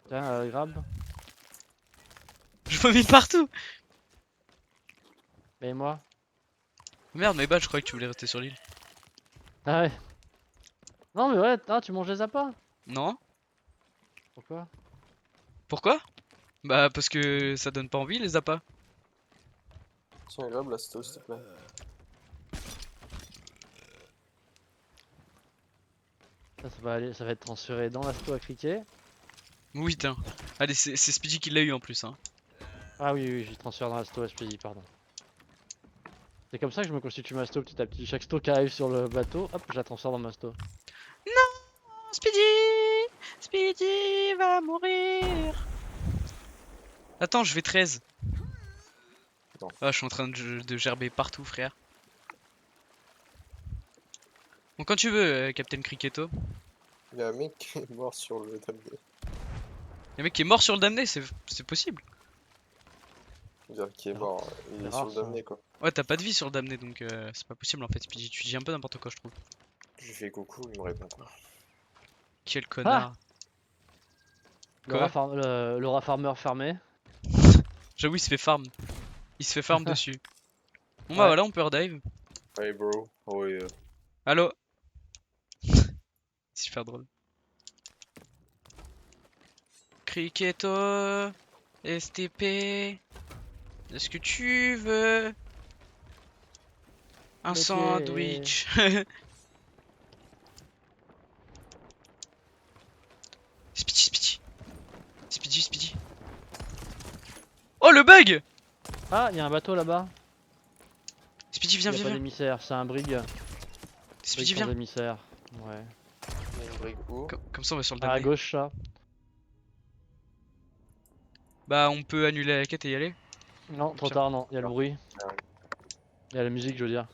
Tiens, grab. Je vomis partout. Et moi? Merde, mais bah je croyais que tu voulais rester sur l'île. Ah ouais. Non, mais ouais, ah, tu manges les appâts? Non? Pourquoi? Pourquoi? Bah parce que ça donne pas envie les appâts. Tiens, grab la sto, s'il te plaît. Ça va aller, ça va être transféré dans la sto à criquet. Oui, tiens. Allez, c'est Speedy qui l'a eu en plus, hein. Ah oui, oui, j'y transfère dans la sto SPD, pardon. C'est comme ça que je me constitue masto petit à petit. Chaque sto qui arrive sur le bateau, hop, je la transforme en masto. Speedy! Speedy va mourir! Attends, je vais 13. Non. Ah, je suis en train de gerber partout, frère. Bon, quand tu veux, Captain Cricketto. Il y a un mec qui est mort sur le damné. Y'a un mec qui est mort sur le damné, c'est possible. Dire qui est Ah, mort, il c'est est rare, sur le ça. damné quoi. Ouais, t'as pas de vie sur le damné, donc c'est pas possible en fait, Speedy. Tu dis un peu n'importe quoi, je trouve. Je lui fais coucou, il me répond pas. Quel Ah connard. Quoi? Laura Farmer fermé. J'avoue, il se fait farm. Il se fait farm dessus. Bon bah Ouais. voilà, on peut redive. Hey bro, oh yeah. Allo? Super drôle. Cricketto, STP, est-ce que tu veux un Métier. sandwich? Speedy, Speedy. Speedy, Speedy. Oh le bug! Ah, il y a un bateau là-bas. Speedy, Il viens, y a viens, pas viens. d'émissaire, c'est un brig. Speedy, Brig sans viens. émissaire. Ouais. Il y a une brigue où? Comme ça, on va sur le Ah, à damné. gauche, ça. Bah, on peut annuler la quête et y aller. Non, trop Pire. tard, non. Il y a le Non. bruit. Ah, Il y a la musique, je veux dire.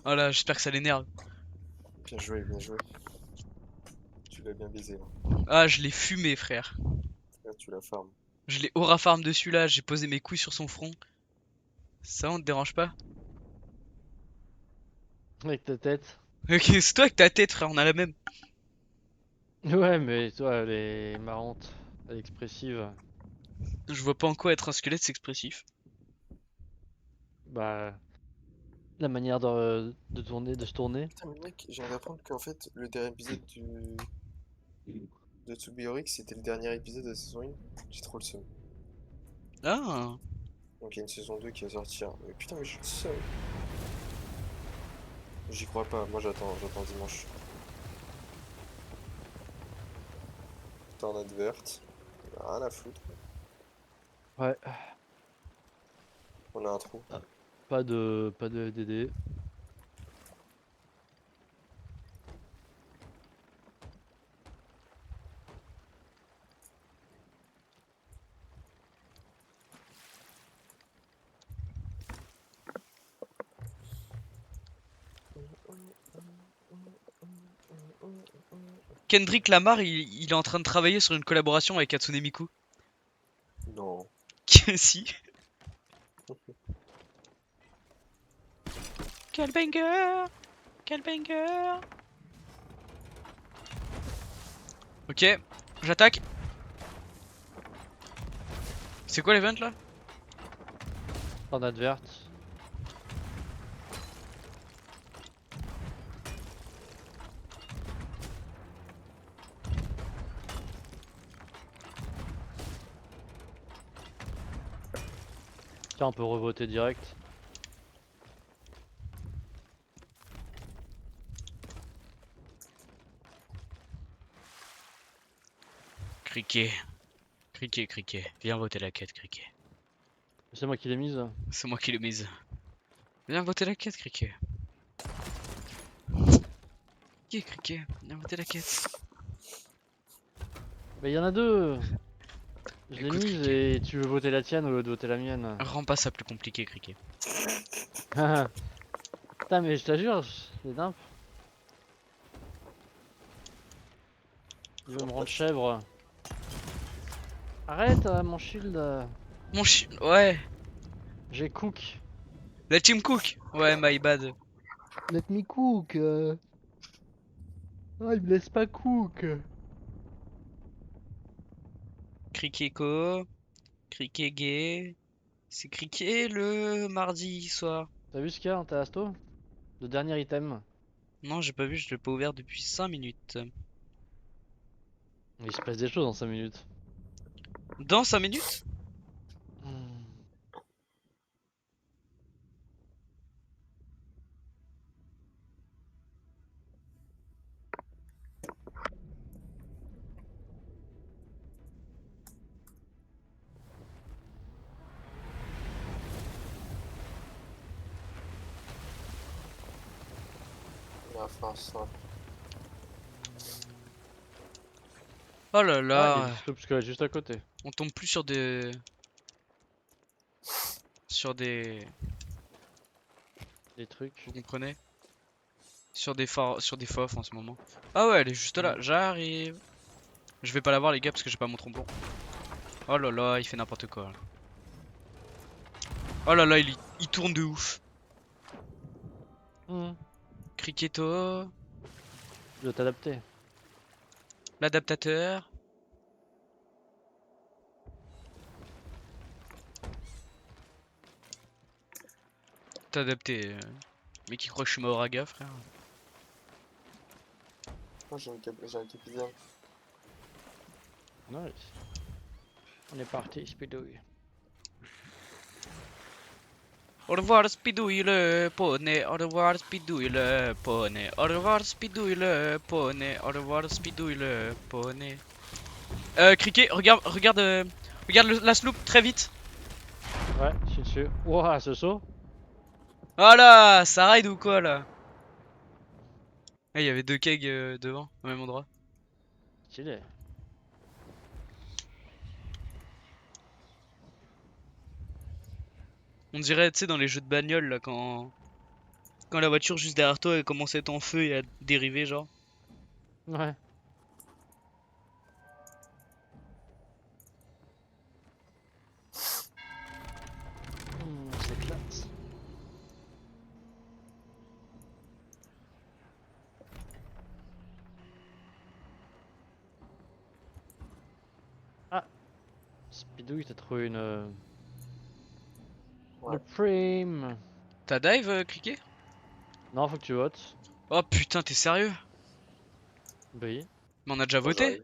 Oh là, j'espère que ça l'énerve. bien joué, bien joué. Tu l'as bien visé là. Ah, je l'ai fumé, frère. Là, tu la farmes. Je l'ai aura farm dessus là, j'ai posé mes couilles sur son front. Ça, on te dérange pas? Avec ta tête. Ok, c'est toi avec ta tête, frère, on a la même. Ouais, mais toi, elle est marrante. Elle est expressive. Je vois pas en quoi être un squelette, c'est expressif. Bah, la manière de tourner, de se tourner. Putain, mais mec, je viens d'apprendre qu'en fait, le dernier épisode de Tsubiorix, c'était le dernier épisode de la saison 1. J'ai trop le seum. Ah, Donc il y a une saison 2 qui va sortir. Mais putain, mais je suis le seum. J'y crois pas, moi j'attends dimanche. Tornade verte. Rien à foutre. Ouais, On a un trou. pas de DD. Kendrick Lamar, il est en train de travailler sur une collaboration avec Hatsune Miku. Non. Si. Quel banger! Quel banger! Ok, j'attaque. C'est quoi l'event là? Tornade verte. Tiens, on peut revoter direct. Criquet. Criquet, criquet. Viens voter la quête, criquet. C'est moi qui l'ai mise. C'est moi qui l'ai mise. Viens voter la quête, criquet. Criquet, criquet. Viens voter la quête. Mais il y en a deux. Je l'ai Écoute, mise Criquet. et tu veux voter la tienne ou de voter la mienne. Rends pas ça plus compliqué, criquet. Putain, mais je t'assure, c'est dingue. Il veut me rendre chèvre. Arrête, mon shield. Mon chien. Ouais. J'ai cook. La team cook. Ouais, my bad. Let me cook. Ah, il me laisse pas cook. Criquet co. Criquet gay. C'est criquet le mardi soir. T'as vu ce qu'il y a dans ta asto? Le dernier item. Non, j'ai pas vu, je l'ai pas ouvert depuis 5 minutes. Il se passe des choses en 5 minutes. Dans 5 minutes? Hmm. la France, ouais. Oh là Ah, il y a là, du sloop squelette juste à côté. on tombe plus sur des... Sur des... Des trucs. Vous comprenez? Sur des fauves en ce moment. Ah ouais, elle est juste là, j'arrive. Je vais pas la voir les gars parce que j'ai pas mon tromblon. Oh là là, il fait n'importe quoi là. Oh là là, il tourne de ouf. Hmm. Criqueto, Tu dois t'adapter. l'adaptateur. T'as adapté. Mais qui croit que je suis Maoraga, frère. Moi j'ai un capitaine. Nice. On est parti, speedouille. Au revoir Spidouille le poney, au revoir Spidouille le poney, au revoir Spidouille le poney, au revoir Spidouille le poney. Cricket, regarde, regarde la sloop très vite. Ouais, je suis dessus. Ouah, ce saut. Voilà, ça ride ou quoi là? Ah, il y avait deux kegs devant, au même endroit. Stylé. On dirait, tu sais, dans les jeux de bagnole là, quand la voiture juste derrière toi elle commence à être en feu et à dériver, genre. Ouais. C'est classe. Ah, Speedouille, t'as trouvé une. Ouais. Le prime. T'as dive, Cricket? Non, faut que tu votes. Oh putain, t'es sérieux? Oui. Mais on a déjà Moi, voté?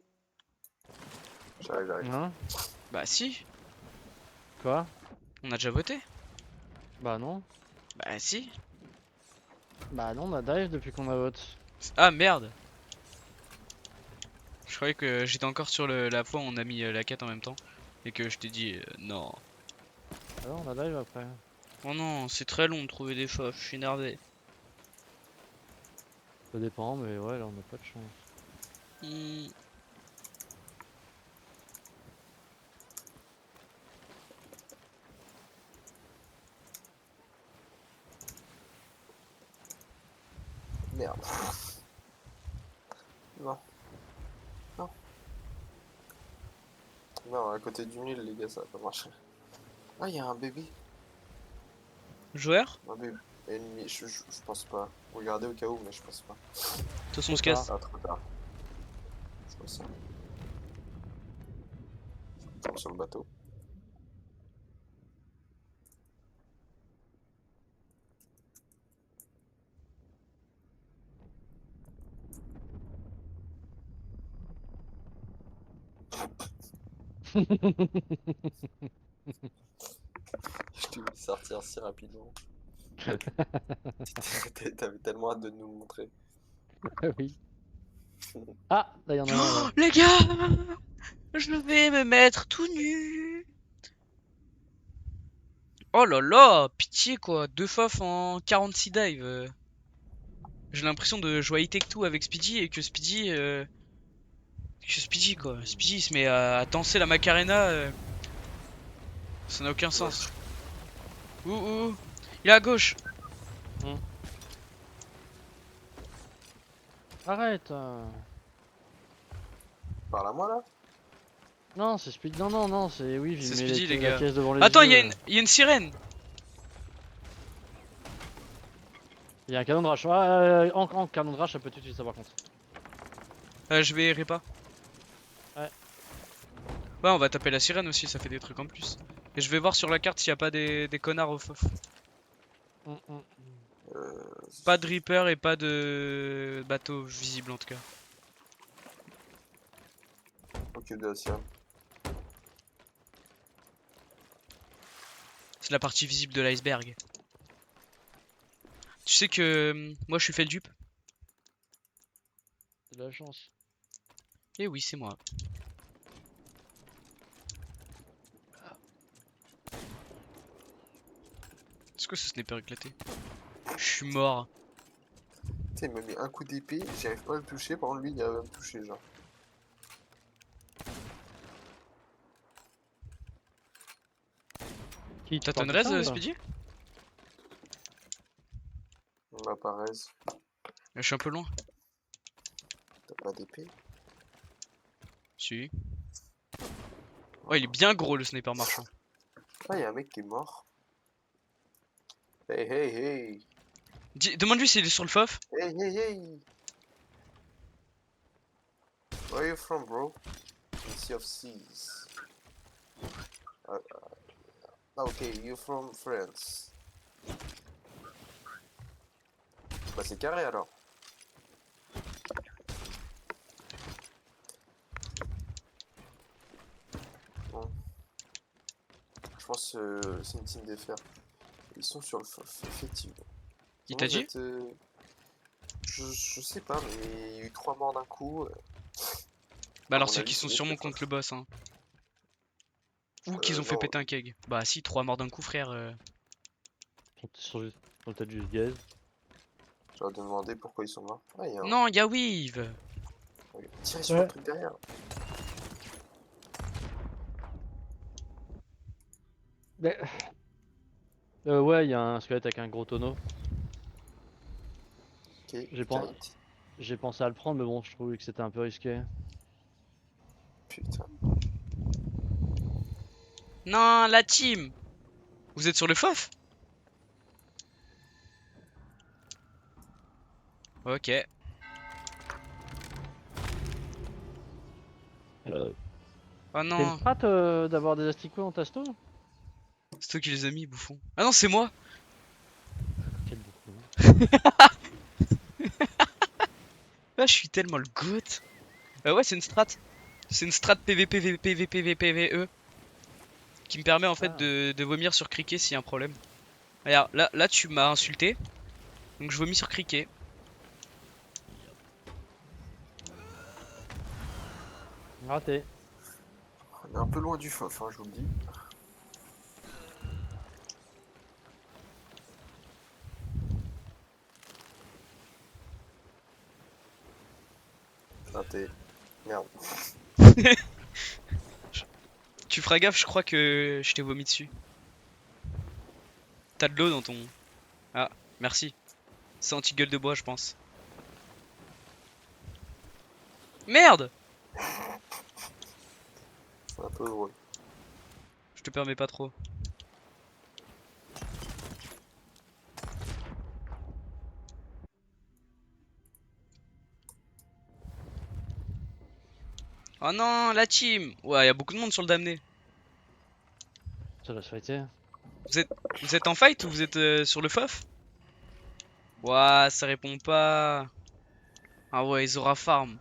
j'arrive. Hein? Bah si, Quoi? on a déjà voté. Bah non. Bah si. Bah non, on a dive depuis qu'on a vote. Ah merde. Je croyais que j'étais encore sur la fois où on a mis la quête en même temps. Et que je t'ai dit non. Ah non, on a dive après. Oh non, c'est très long de trouver des fauves, je suis énervé. Ça dépend, mais ouais, là on a pas de chance. Hmm. Merde. Non. Non. Non, à côté du mille, les gars, ça va pas marcher. Ah, il y a un bébé. Joueur? Un bébé. Ennemi, je pense pas. Regardez au cas où, mais je pense pas. De toute façon on se Trop casse. Ah, trop tard. Je pense ça. Je tombe sur le bateau. Je t'ai vu sortir si rapidement. T'avais tellement hâte de nous le montrer. Oui. Ah, là y en a un Oh, là. les gars, je vais me mettre tout nu. Oh là là, pitié quoi, deux fauves en 46 dive. J'ai l'impression de jouer à Take-Two avec Speedy et que Speedy quoi. Speedy il se met à danser la Macarena. Ça n'a aucun sens. Ouh, il est à gauche. Arrête. Parle à moi là? Non, c'est Speed. Non, non, non, c'est oui, C'est il met Speedy, les la gars. caisse devant les Attends, yeux. il y a une sirène. Il y a un canon de rage. En canon de rage, ça peut tout de suite ça par contre. Je vais Répa. Ouais. Ouais, on va taper la sirène aussi, ça fait des trucs en plus. Et je vais voir sur la carte s'il n'y a pas des connards au fauve. Euh, Pas de Reaper et pas de bateau visible en tout cas. Occupe de la sirène. C'est la partie visible de l'iceberg. Tu sais que moi je suis fait le dupe. C'est de la chance. Eh oui, c'est moi. Est-ce que ce sniper éclaté? Je suis mort. sais, il me met un coup d'épée, j'arrive pas à le toucher, par contre lui il arrive à me toucher genre. Qui T'as te parle ton de ça, raise, là Speedy? On m'a pas raise. Je suis un peu loin. T'as pas d'épée? Si. Oh, il est bien gros le sniper marchand. Ah, y'a un mec qui est mort. Hey hey hey! Demande-lui s'il est sur le FOF. Hey hey hey! Where are you from, bro? Sea of Seas. Okay, you from France. Bah c'est carré alors. Bon. Je pense c'est une team des fers. Ils sont sur le FOF, effectivement. Il Sinon, t'a vous dit? êtes, je sais pas, mais il y a eu 3 morts d'un coup. Bah À alors mon c'est avis, qu'ils sont c'est sûrement notre contre le FOF. boss, hein. Ou qu'ils ont fait Non, péter un keg. Bah si, 3 morts d'un coup, frère. Sur le tas de juste gaz. j'aurais demandé pourquoi ils sont morts. Ah, il y a un. Non, y'a Weave. Tirez sur Ouais. le truc derrière. Mais... ouais, il y a un squelette avec un gros tonneau. Ok, J'ai pen- kite. J'ai pensé à le prendre, mais bon, je trouvais que c'était un peu risqué. Putain. Non, la team. Vous êtes sur le FOF? Ok. Oh C'est une non. strat d'avoir des asticots en tasto? C'est toi qui les as mis, bouffon. Ah non, c'est moi. Quel bouffon. Ah, je suis tellement le goat. Ouais, c'est une strat. C'est une strat PVP, VP, VP, VP, VE. Qui me permet en fait Ah. de vomir sur Cricket s'il y a un problème. Regarde, là tu m'as insulté. Donc je vomis sur Cricket. Raté. On est un peu loin du FOF, hein, je vous le dis. Raté. Merde. Tu feras gaffe, je crois que je t'ai vomi dessus. T'as de l'eau dans ton... Ah, merci. C'est anti-gueule de bois, je pense. Merde! C'est un peu drôle. Je te permets pas trop. Oh non, la team! Ouais, y a beaucoup de monde sur le damné. Ça doit se fighter. Vous êtes en fight ou vous êtes sur le FOF? Ouah, ça répond pas. Ah ouais, ils aura farm.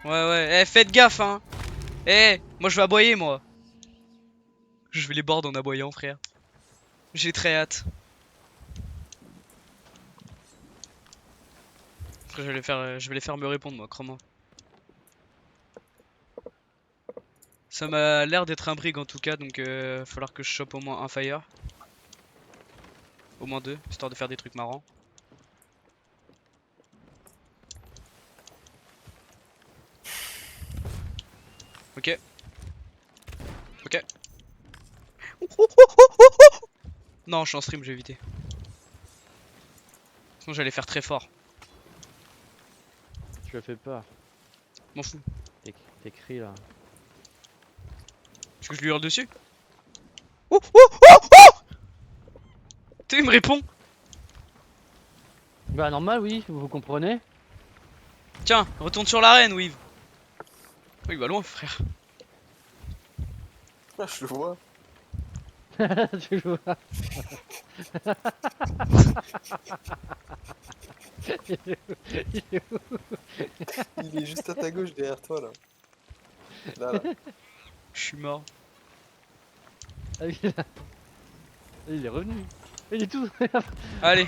Ouais, ouais, faites gaffe, hein. Moi je vais aboyer, moi. Je vais les board en aboyant, frère. J'ai très hâte. Après, je vais les faire me répondre, moi, crois-moi. Ça m'a l'air d'être un brig en tout cas, donc falloir que je chope au moins un fire. Au moins 2, histoire de faire des trucs marrants. Ok. Ok. Non, je suis en stream, j'ai évité. Sinon j'allais faire très fort. Tu as fait peur. M'en fous. Tes cris là. Est-ce que je lui hurle dessus? Tu sais, il me répond. Bah normal oui, vous comprenez. Tiens, retourne sur l'arène, Weave. Oh, il va loin, frère. Ah, je le vois. Tu vois. Il est juste à ta gauche derrière toi là. Là, là. Je suis mort. Ah oui, là. Il est revenu. Il est tout. Allez.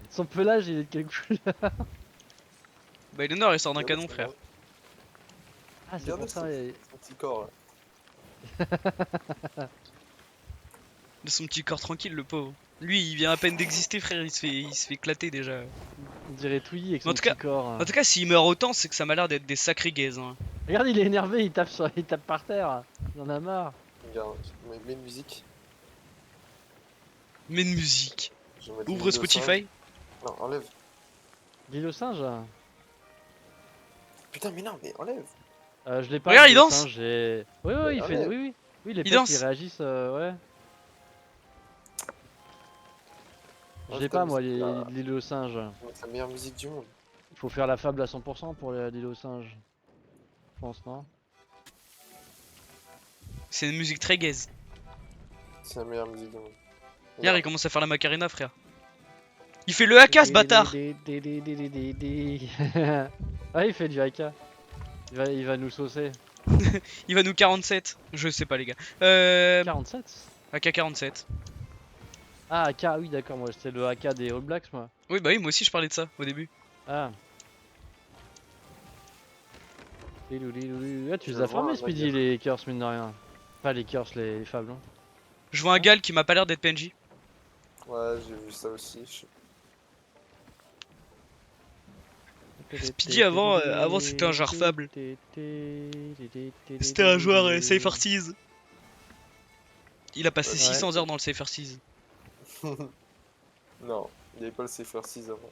Son pelage il est de quelle couleur? Bah, il est nord, il sort d'un Regardez canon, son frère. nom. Ah c'est Regardez pour ça. son petit corps là. De son petit corps tranquille, le pauvre. Lui, il vient à peine d'exister, frère, il se fait éclater déjà. On dirait Touilly avec Mais en son tout petit cas- corps. En tout cas, s'il meurt autant, c'est que ça m'a l'air d'être des sacrés gays. Hein. Regarde, il est énervé, il tape par terre. Il en a marre. Regarde, mets une musique. Mais de musique. Je vais mettre Ouvre l'île au Spotify. singe. Non, enlève. L'île au singe. Putain, mais non, mais enlève. Je l'ai pas. Regarde, l'île il au danse. singe, Oui, il fait. Arrête. Oui. Oui, les Il pets danse. ils réagissent, ouais. Je Ouais, l'ai c'est pas comme moi, musique, là. l'île au singe. Je vais mettre la meilleure musique du monde. Il faut faire la fable à 100% pour l'île au singe. Je pense, non? C'est une musique très gaze. C'est la meilleure musique du monde. Regarde, il commence à faire la Macarena, frère. Il fait le haka, ce bâtard. Ouais, il fait du haka. Il va nous saucer. Il va nous 47. Je sais pas, les gars. 47? AK 47. Ah, haka, oui, d'accord, moi c'était le haka des All Blacks, moi. Oui, bah oui, moi aussi je parlais de ça au début. Ah. Ah, tu les Je as vois formés, un Speedy, navire. les curses, mine de rien. Pas les curses, les fables. Hein. Je vois un gal qui m'a pas l'air d'être PNJ. Ouais, j'ai vu ça aussi. Speedy avant c'était un genre fable. C'était un joueur Safe Arseas. Il a passé Ouais. 600 heures dans le Safe Arseas. Non, il n'y avait pas le Safer 6 avant.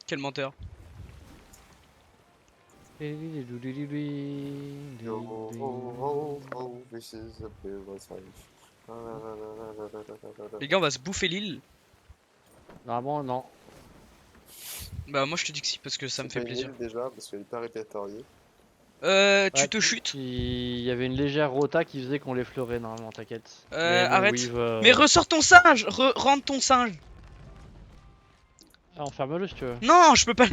Quel menteur. Yo, oh, oh, oh, this is a paradise. Les gars, on va se bouffer l'île. Normalement, non. Bah moi je te dis que si parce que ça me C'est fait pas une plaisir. île déjà, parce qu'elle est pas répertoriée. Tu Ouais, te chutes. Il y avait une légère rota qui faisait qu'on les fleurait normalement, t'inquiète. Arrête. Weave, Mais ressors ton singe. Rentre ton singe. Ah, enferme-le si tu veux. Non, je peux pas.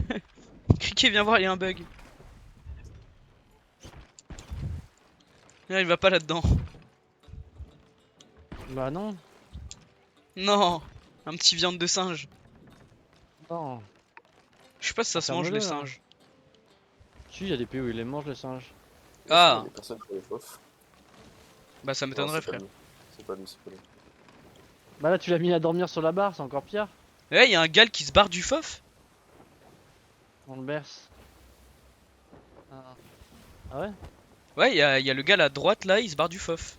Criquet, viens voir, il y a un bug. Il va pas là-dedans. Bah non. Non, un petit viande de singe. Non. Je sais pas si ça se mange les Ferme-le, hein. singes. Si, il y a des pays où ils les mangent les singes. Ah. Il y a personne pour les pauvres. Bah ça Non, m'étonnerait, c'est pas frère. lui. C'est pas lui, c'est pas lui. Bah là, tu l'as mis à dormir sur la barre, c'est encore pire. Ouais, il y a un gal qui se barre du fof. On le berce. Ah, ah ouais. Ouais, il y a le gal à droite là, il se barre du fof.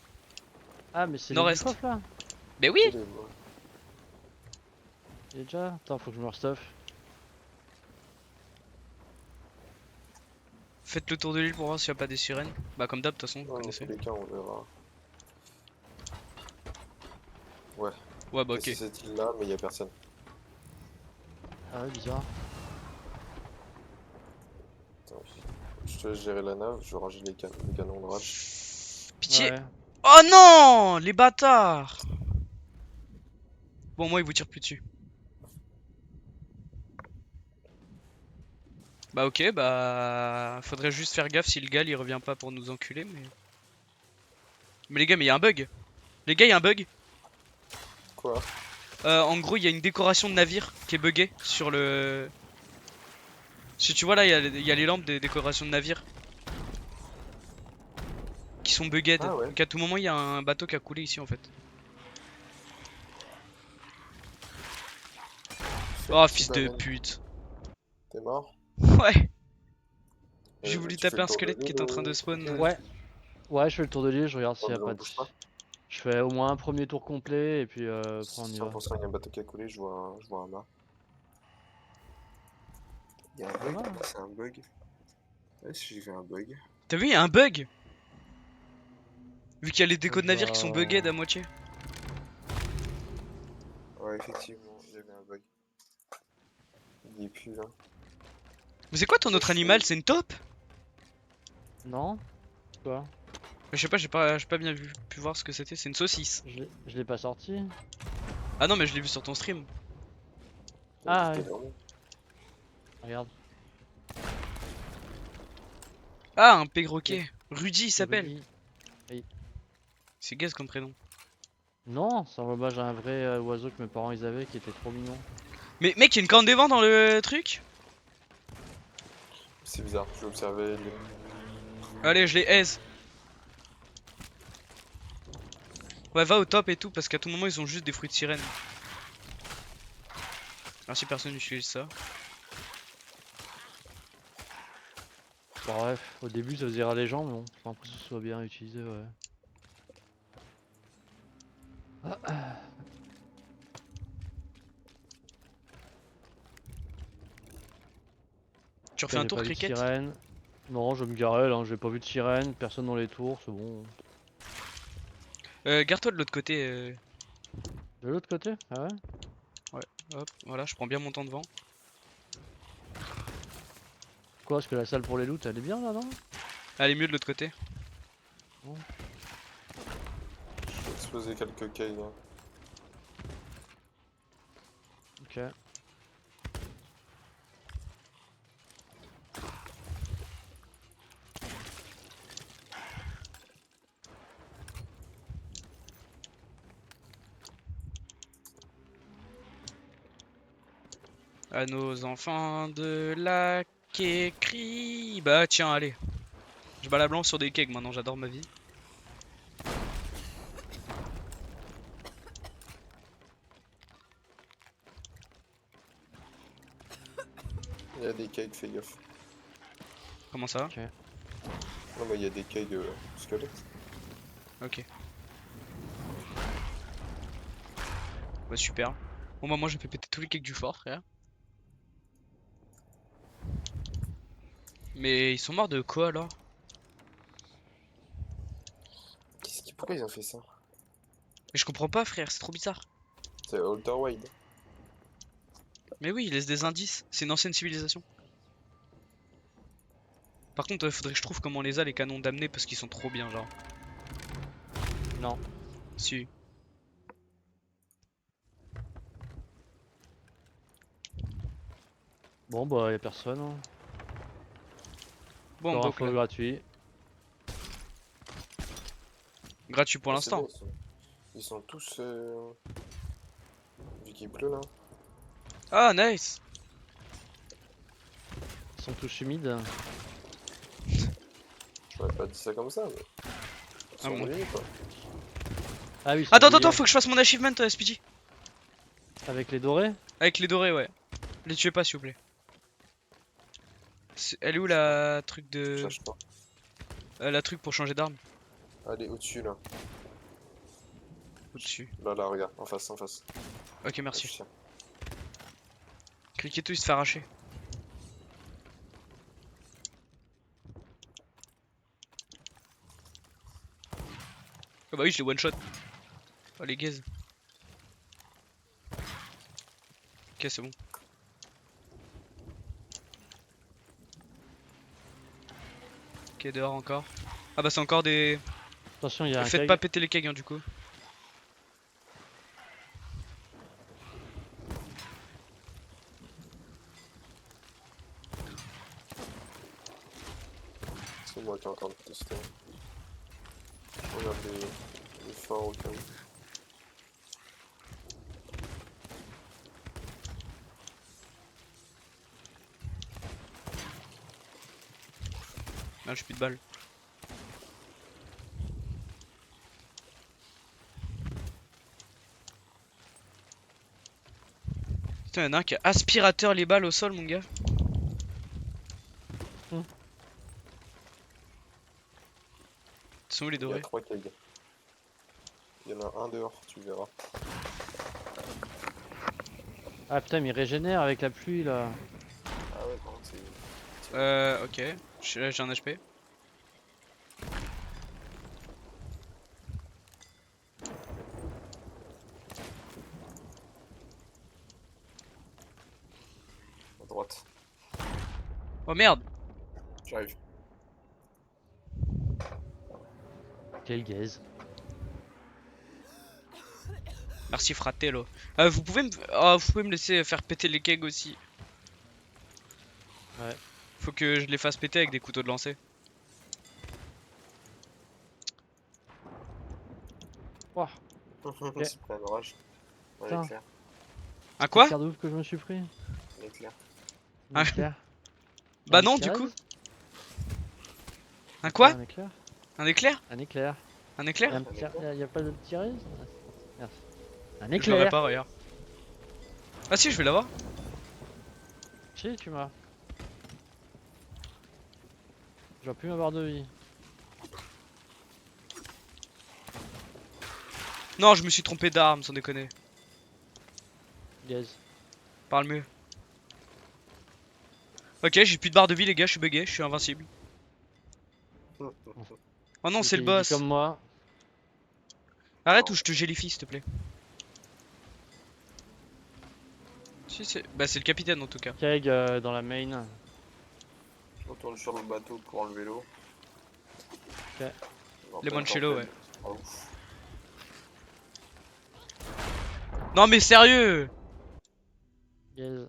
Ah, mais c'est Nord-est. le là. Mais oui. Il est mort. Il est déjà. Attends, faut que je me restuff. Faites le tour de l'île pour voir s'il y a pas des sirènes. Bah comme d'hab, de toute façon, vous Ouais, dans connaissez. tous les cas, on verra. Ouais, bah ok. C'est cette île là, mais il y a personne. Ah ouais, bizarre. Attends, je te laisse gérer la nave, je vais ranger les canons de rage. Pitié. Ouais. Oh non, les bâtards. Bon, moi, il vous tire plus dessus. Bah ok, bah... Faudrait juste faire gaffe si le gal il revient pas pour nous enculer, mais... Mais les gars, mais il y a un bug. Les gars, il y a un bug. Quoi? En gros, il y a une décoration de navire qui est buggée sur le... Si tu vois là, il y a les lampes des décorations de navire. Qui sont buggées. Ah ouais. Donc à tout moment, il y a un bateau qui a coulé ici en fait. Oh, fils de pute. T'es mort? Ouais. J'ai Eh, voulu tu fais taper le un tour de squelette qui l'île est en train ou- de spawn. Ouais. Ouais, je fais le tour de l'île, je regarde s'il y a Bon, pas on de. bouge pas. Je fais au moins un premier tour complet et puis après on y va. 100% il y a un bateau qui a coulé, je vois un mât. Il y a un bug, Ah. c'est un bug. Ouais, si j'ai vu un bug. T'as vu, il y a un bug. Vu qu'il y a les décos de navire qui sont Bah. buggés à moitié. Ouais, effectivement, il y avait un bug. Il est plus là. Mais c'est quoi ton autre animal? C'est une taupe? Non? Quoi? Je sais pas, j'ai pas bien pu voir ce que c'était. C'est une saucisse. Je l'ai pas sorti. Ah non, mais je l'ai vu sur ton stream. Ah, C'était ouais. énorme. Regarde. Ah, un pégroquet. Rudy, il s'appelle. Oui. C'est gaze comme prénom. Non, c'est en hommage à un vrai oiseau que mes parents ils avaient qui était trop mignon. Mais mec, il y a une corne des vents dans le truc. C'est bizarre, je vais observer. Allez, je les aise. Ouais, va au top et tout, parce qu'à tout moment ils ont juste des fruits de sirène. Alors si personne n'utilise ça. Bon, bref, au début ça faisait râler les gens, mais bon, je pense que ce soit bien utilisé, ouais. Tu refais Putain, un j'ai tour pas vu de cricket? sirène. Non, je vais me garer là, j'ai pas vu de sirène, personne dans les tours, c'est bon. Garde-toi de l'autre côté. De l'autre côté? Ah ouais? Hop, voilà, je prends bien mon temps devant. Quoi, parce que la salle pour les loots elle est bien là, non? Allez, mieux de l'autre côté. J'ai explosé quelques cailles. Hein. Ok. À nos enfants de la crient. Bah tiens, allez. Je bats la blanche sur des kegs maintenant, j'adore ma vie. Il y a des cailles, fais gaffe. Comment ça? Non, mais il y a des cailles de squelettes. Ok. Bah super. Bon bah moi je vais péter tous les kegs du fort, frère. Mais ils sont morts de quoi alors? Pourquoi ils ont fait ça? Mais je comprends pas, frère, c'est trop bizarre. C'est Outer Wild. Mais oui, ils laissent des indices, c'est une ancienne civilisation. Par contre, faudrait que je trouve comment on les a les canons damnés parce qu'ils sont trop bien, genre. Non. Si. Bon bah y'a personne. Hein. Bon, Encore un donc flow là, gratuit. gratuit pour Ah, c'est l'instant. bon, ils sont tous. Vu qu'il pleut là. Ah, nice! Ils sont tous humides. J'aurais pas dit ça comme ça, mais. Ils sont bon. mouillés quoi. Ah oui, ils sont Attends, mouillés. faut que je fasse mon achievement, SPG. Avec les dorés? Avec les dorés, ouais. Les tuez pas, s'il vous plaît. Elle est où la truc Je de. cherche pas. La truc pour changer d'arme? Allez, au-dessus là. Au-dessus. Là, regarde, en face, en face. Ok, Là, merci. je tiens. Cliquez tout, il se fait arracher. Ah bah oui, je l'ai one shot. Oh les gaz. Ok, c'est bon. Ok, dehors encore. Ah bah c'est encore des. Attention, il y a un Faites keg. pas péter les kegs hein, du coup. C'est moi qui est en train de tester. Je regarde les forts au cas où. Ah, j'ai plus de balles. Putain, y'en a un qui a aspirateur les balles au sol, mon gars. Ils sont où les Il y a dorés? 3 kegs. Il y en a un dehors, tu verras. Ah putain, mais il régénère avec la pluie là. Ah ouais, par contre, Ok. J'ai un HP. à droite. Oh merde! J'arrive. Quel gaze. Merci fratello. Vous pouvez me laisser faire péter les kegs aussi. Ouais. Faut que je les fasse péter avec des couteaux de lancer. Ouah, C'est pris un orage. Un Putain. éclair. Un quoi? éclair de ouf que je me suis pris. Un éclair. Ah. Un éclair. Bah Un non du éclairage? coup. Un quoi? Un éclair? Un éclair? Un éclair. Un éclair? Y'a pas de tireuse? Merci. Un Je l'aurais éclair! pas, regarde. Ah si, je vais l'avoir. Si, tu m'as. Je dois plus m'avoir de vie. Non, je me suis trompé d'arme, sans déconner. Gaze. Parle mieux. Ok, j'ai plus de barre de vie, les gars, je suis bugué, je suis invincible. Oh non, c'est le Il dit boss. comme moi. Arrête Non. ou je te gélifie, s'il te plaît. Si, c'est. Bah, c'est le capitaine en tout cas. Keg dans la main. Je retourne sur le bateau pour enlever l'eau. Ok. Non, Les pas Mancello, tempête. ouais. Ah, ouf. Non, mais sérieux! Gaze.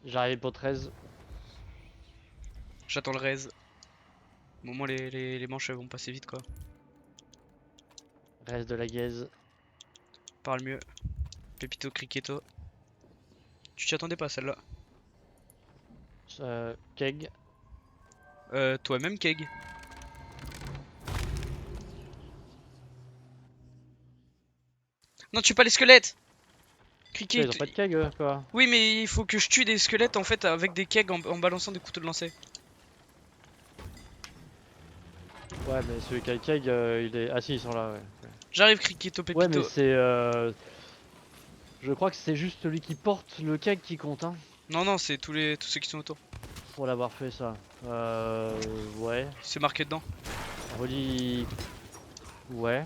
J'arrive pour 13. J'attends le raise. Au moment, les manches elles vont passer vite, quoi. Reste de la gaze. Parle mieux. Pépito Criqueto. Tu t'y attendais pas, celle-là. Keg. Toi-même, Keg. Non, tue pas les squelettes! Cricket. Ils ont pas de keg quoi. Oui, mais il faut que je tue des squelettes en fait avec des kegs en balançant des couteaux de lancer. Ouais, mais celui qui a le keg, il est. Ah si, ils sont là, ouais. J'arrive, Criqueto Pépito. Ouais, mais c'est. Je crois que c'est juste celui qui porte le keg qui compte, hein. Non, non, c'est tous ceux qui sont autour. Pour l'avoir fait ça. Ouais. C'est marqué dedans. Relis. Ouais.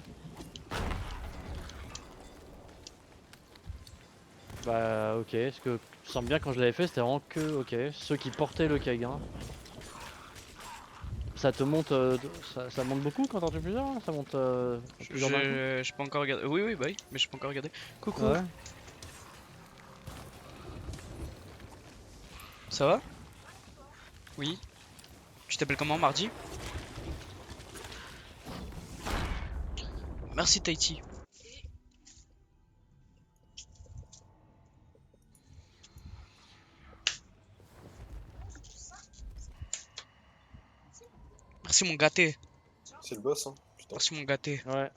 Bah, ok. Parce que je sens bien quand je l'avais fait, c'était vraiment que. Ok. Ceux qui portaient le keg, hein. Ça te monte. Ça monte beaucoup quand t'en tues plusieurs, hein. Ça monte. Plusieurs d'un coup. Je peux encore regarder. Oui, oui, bah oui, mais je peux encore regarder. Coucou, Ouais. ça va? Oui. Tu t'appelles comment, Mardi? Merci, Tahiti. Merci, mon gâté. C'est le boss, hein. Putain. Merci, mon gâté. Ouais.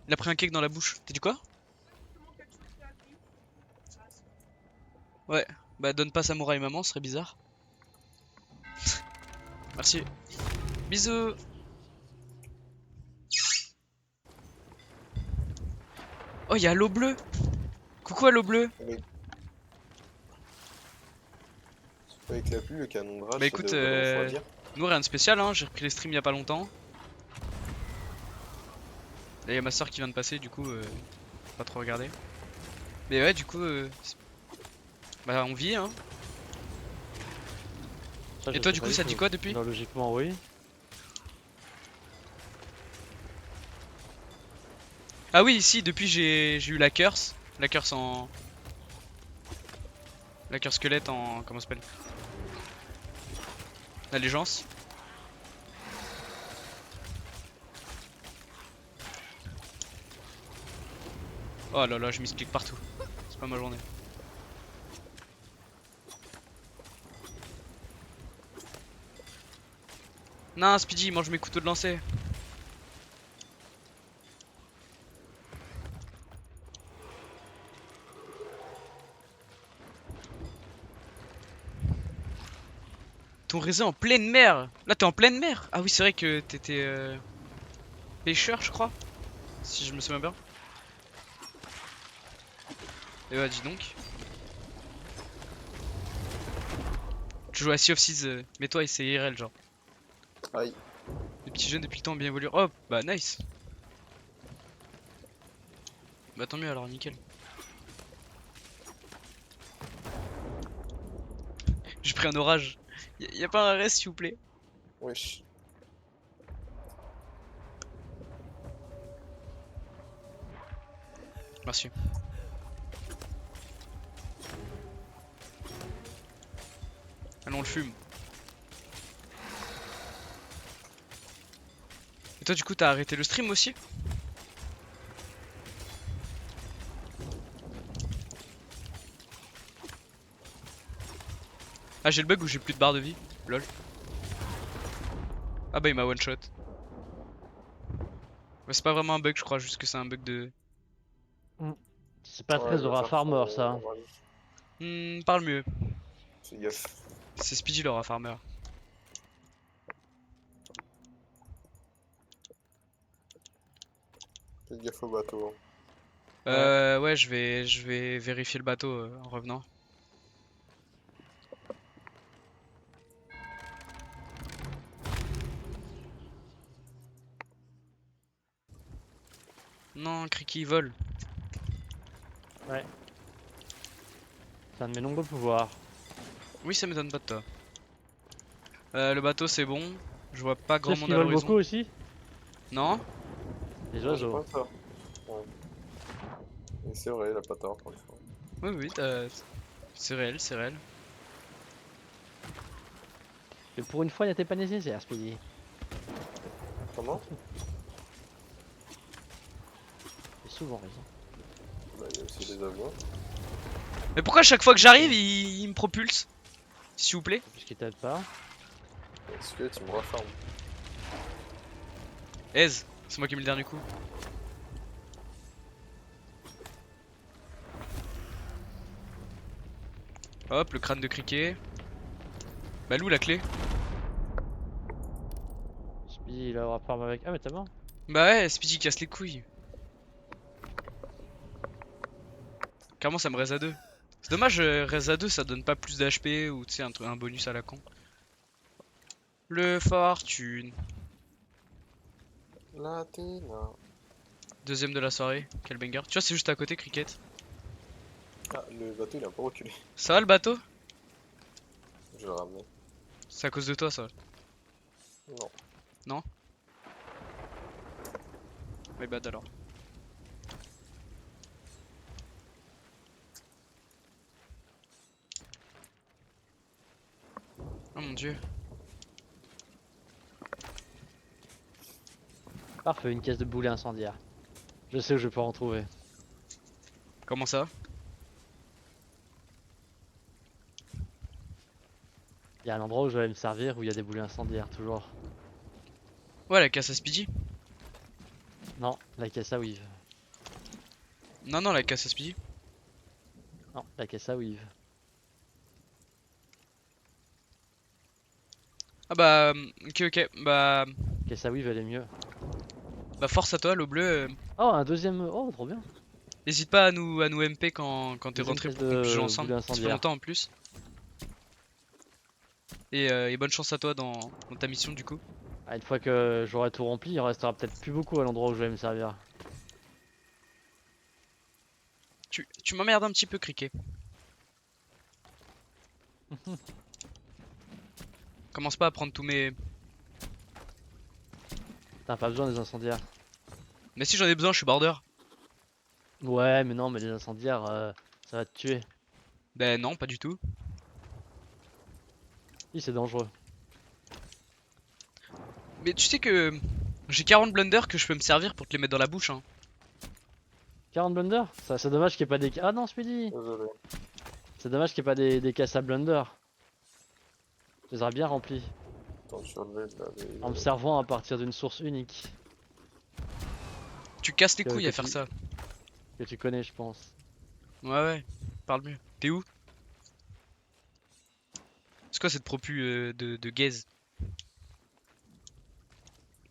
Il a pris un cake dans la bouche. T'as dit quoi? Ouais. Bah, donne pas Samouraï maman, ce serait bizarre. Merci. Bisous. Oh, il y a l'eau bleue. Coucou à l'eau bleue. Avec la pluie, le canon de rage, Bah ça écoute, devrait refroidir. nous rien de spécial, hein. J'ai repris les streams il y a pas longtemps. Et il y a ma soeur qui vient de passer, du coup, pas trop regardé. Mais ouais, du coup, bah on vit, hein. Ça, Et je toi, sais du pas coup, ça dit tout. quoi depuis? Bah, logiquement, oui. Ah oui, ici, depuis j'ai eu la curse. La curse en. La curse squelette en. Comment ça s'appelle? L'allégeance. Oh là là, je m'explique partout. C'est pas ma journée. Non, Speedy, il mange mes couteaux de lancer. Ton réseau en pleine mer. Là, t'es en pleine mer. Ah oui, c'est vrai que t'étais pêcheur, je crois. Si je me souviens bien. Et bah, dis donc. Tu joues à Sea of Thieves, mais toi, c'est IRL, genre. Aïe. Les petits jeunes depuis le temps ont bien évolué. Oh, bah, nice. Bah, tant mieux alors, nickel. J'ai pris un orage. Y a pas un reste, s'il vous plaît? Wesh. Merci. Allons, on le fume. Et toi, du coup, t'as arrêté le stream aussi? Ah, j'ai le bug où j'ai plus de barre de vie. Lol. Ah bah, il m'a one shot. Ouais, c'est pas vraiment un bug, je crois, juste que c'est un bug de. C'est pas Ouais, très il va aura faire farmer son ça. rallye. Parle mieux. Fais gaffe. C'est Speedy Laura Farmer. Fais gaffe au bateau. Ouais, je vais vérifier le bateau en revenant. Non, Kriki vole. C'est un de mes nombreux pouvoirs. Oui, ça m'étonne pas de toi. Le bateau, c'est bon. Je vois pas Tu grand sais ce monde qu'ils à volent l'horizon. beaucoup aussi? Non? Les Non, j'ai oiseaux. pas ça. Ouais. Et c'est vrai, il a pas tort pour une fois. Oui, oui, c'est réel, c'est réel. Et pour une fois, il n'était pas nécessaire, Speedy. Comment? J'ai souvent raison. Bah, il y a aussi des avions. Mais pourquoi chaque fois que j'arrive, il me propulse? S'il vous plaît? Puisqu'il t'aide pas. Est-ce que tu me reformes? Aise, c'est moi qui ai mis le dernier coup. Hop, le crâne de criquet. Bah, Lou, la clé. Speedy, il aura farm avec. Ah, mais t'es mort? Bah ouais, Speedy casse les couilles. Clairement, ça me raise à 2. C'est dommage, raise à 2, ça donne pas plus d'HP ou tu sais, un bonus à la con. Le fortune. Latina. Deuxième de la soirée, quel banger. Tu vois, c'est juste à côté, Cricket. Ah, le bateau il a pas reculé. Ça va le bateau? Je l'ai ramené. C'est à cause de toi, ça. Non. My bad alors. Oh mon dieu. Parfait, une caisse de boulet incendiaire. Je sais où je peux en trouver. Comment ça? Il y a un endroit où je vais me servir où il y a des boulets incendiaires, toujours. Ouais, la casse à Speedy. Non, la caisse à weave. Non, non, la casse à Speedy. Non, la caisse à weave. Ah bah, ok, ok. Bah, Caisse à weave, elle est mieux. force à toi, l'eau bleue. Oh, un deuxième. Oh, trop bien. N'hésite pas à nous MP quand t'es Deuxième rentré caisse pour qu'on puisse jouer de ensemble. boulet Ça fait incendiaire. longtemps en plus. Et bonne chance à toi dans ta mission du coup. Ah, une fois que j'aurai tout rempli, il restera peut-être plus beaucoup à l'endroit où je vais me servir. Tu m'emmerdes un petit peu, Cricket. Commence pas à prendre tous mes. T'as pas besoin des incendiaires. Mais si j'en ai besoin, je suis border. Ouais, mais non, mais les incendiaires, ça va te tuer. Ben non, pas du tout. Si, c'est dangereux. Mais tu sais que j'ai 40 blunders que je peux me servir pour te les mettre dans la bouche. Hein. 40 blunders? Ça, c'est dommage qu'il n'y ait pas des. Ah non, Speedy! Désolé. C'est dommage qu'il n'y ait pas des caisses à blunder. Je les aurais bien remplis. Attends, je suis relevé de là. En me servant à partir d'une source unique. Tu casses les Que- couilles que à faire tu- ça. Que tu connais, je pense. Ouais, ouais, parle mieux. T'es où? C'est quoi cette propu de gaze?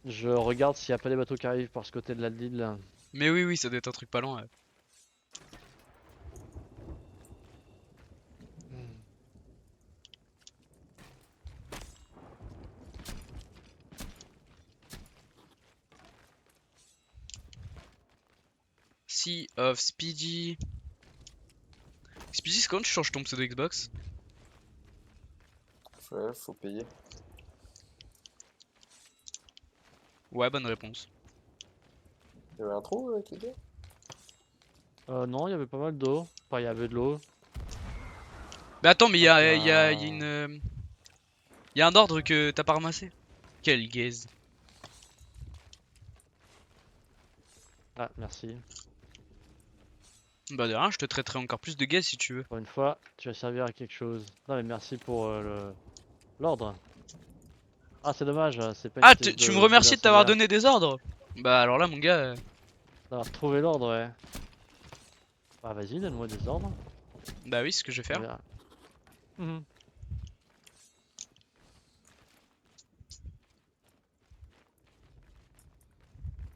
Je regarde s'il n'y a pas des bateaux qui arrivent par ce côté de la l'île. Mais oui, oui, ça doit être un truc pas loin. Sea of Speedy. Speedy, c'est quand tu changes ton pseudo Xbox? Ouais, faut payer. Ouais, bonne réponse. Il y avait un trou qui était? Non, il y avait pas mal d'eau. Enfin, il y avait de l'eau. Mais attends, mais il y a, Ah. y a un ordre que t'as pas ramassé. Quel gaze. Ah, merci. Bah de rien, je te traiterai encore plus de gaze si tu veux. Pour une fois, tu vas servir à quelque chose. Non, mais merci pour l'ordre. Ah, c'est dommage, c'est pas une Ah, caisse tu de me remercies de t'avoir incendiaire. donné des ordres? Bah alors là mon gars, D'avoir retrouvé l'ordre, ouais. Bah vas-y, donne-moi des ordres. bah oui, c'est ce que je vais On faire. verra. Mhm.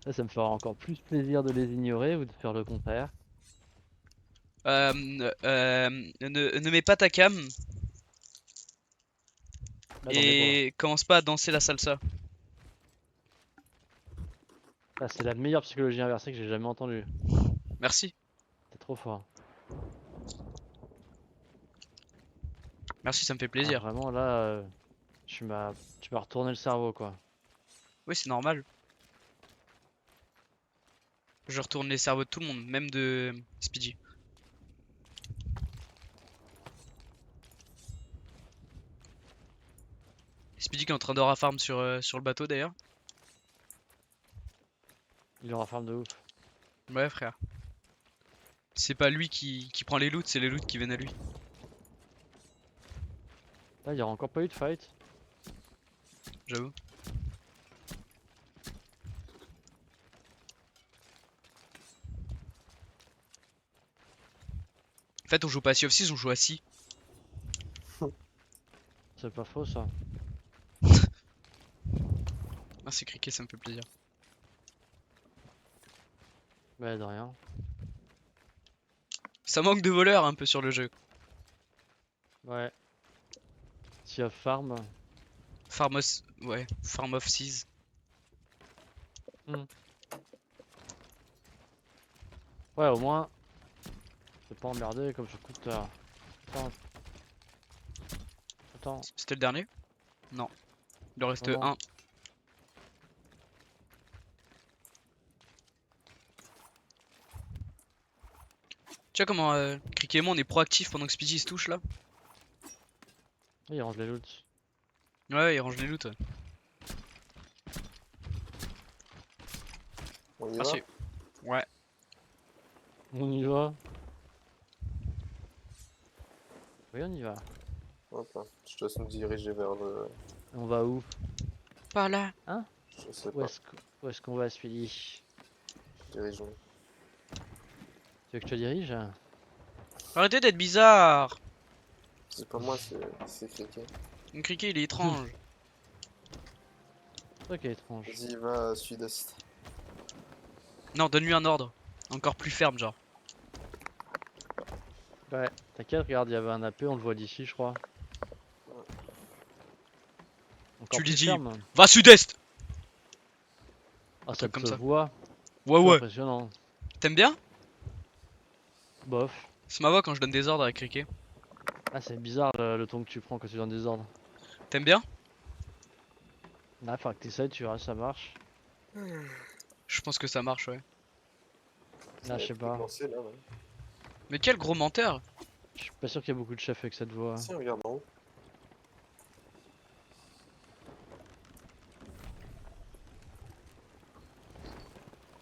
Là, ça me fera encore plus plaisir de les ignorer ou de faire le contraire. Ne mets pas ta cam Là, dans mes bras. et commence pas à danser la salsa. Là, c'est la meilleure psychologie inversée que j'ai jamais entendue. Merci, T'es trop fort. merci, ça me fait Ah, plaisir. vraiment, là, tu m'as retourné le cerveau, quoi. Oui, c'est normal. Je retourne les cerveaux de tout le monde, même de Speedy. Speedy qui est en train de farm sur le bateau d'ailleurs. Il aura farm de ouf. Ouais frère. C'est pas lui qui prend les loots, c'est les loots qui viennent à lui. Là, il y aura encore pas eu de fight. J'avoue. En fait on joue pas à Sea of Thieves, on joue à Sea. C'est pas faux, ça. Merci Cricket, ça me fait plaisir. Mais de rien. Ça manque de voleurs un peu sur le jeu. Ouais. S'il y a farm, Ouais, Farm of Seas. ouais, au moins, c'est pas emmerdé comme sur Coulter. Attends. Attends. C'était le dernier? Non. Il en reste Non, non. un. Tu vois comment Cricket et moi on est proactif pendant que Speedy se touche là? Oui, il range les loots. Ouais, il range les loots. Ouais. On y va? Merci. Ouais. On y va. Oui, on y va. Hop là. Je dois nous diriger vers le... On va où? Pas là. Je sais Où pas. est-ce qu'on va, Speedy? Dirigeons. Tu veux que je te dirige? Arrêtez d'être bizarre. C'est pas moi, c'est Cricket. Mon Cricket il est étrange. C'est toi qui est étrange. Vas-y, va à sud-est. Non, donne-lui un ordre. Encore plus ferme genre. Ouais, t'inquiète, regarde, il y avait un AP, on le voit d'ici, je crois. Encore Tu lui plus dis, ferme. va sud-est. Ah, ça truc comme te ça. voit. Ouais C'est ouais. impressionnant. T'aimes bien? Bof. C'est ma voix quand je donne des ordres à Cricket. Ah, c'est bizarre le ton que tu prends quand tu donnes des ordres. T'aimes bien? Là, faudra que t'essayes, tu verras, ça marche. Je pense que ça marche ouais. Là, je sais pas. Commencer, là, ouais. Mais quel gros menteur. Je suis pas sûr qu'il y a beaucoup de chefs avec cette voix. Si, regarde en haut.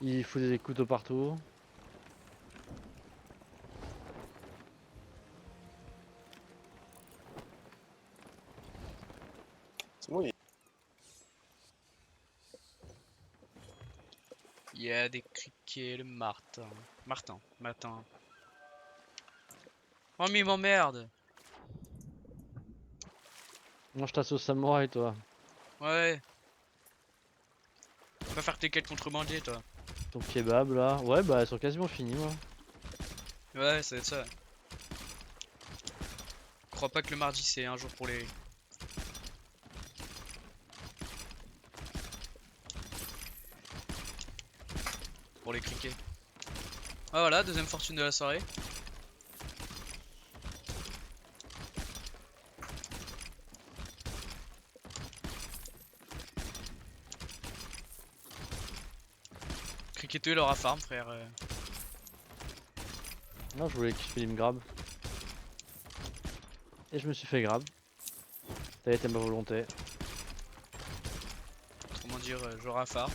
Il fout des couteaux partout. C'est moi, Il y a des Crickets, le Martin. Matin. Oh mais il m'emmerde. Mange ta sauce samouraï, toi. Ouais. Va faire tes quêtes contrebandier toi. Ton kebab, là. Ouais, bah, elles sont quasiment finies, moi. Ouais, ça va être ça. Crois pas que le mardi c'est un jour pour les criquets. Ah voilà, deuxième fortune de la soirée. Criqueteux leur a farm frère. Non, je voulais qu'il me grab. Et je me suis fait grab. Ça a été ma volonté. Comment dire, j'aurai farm.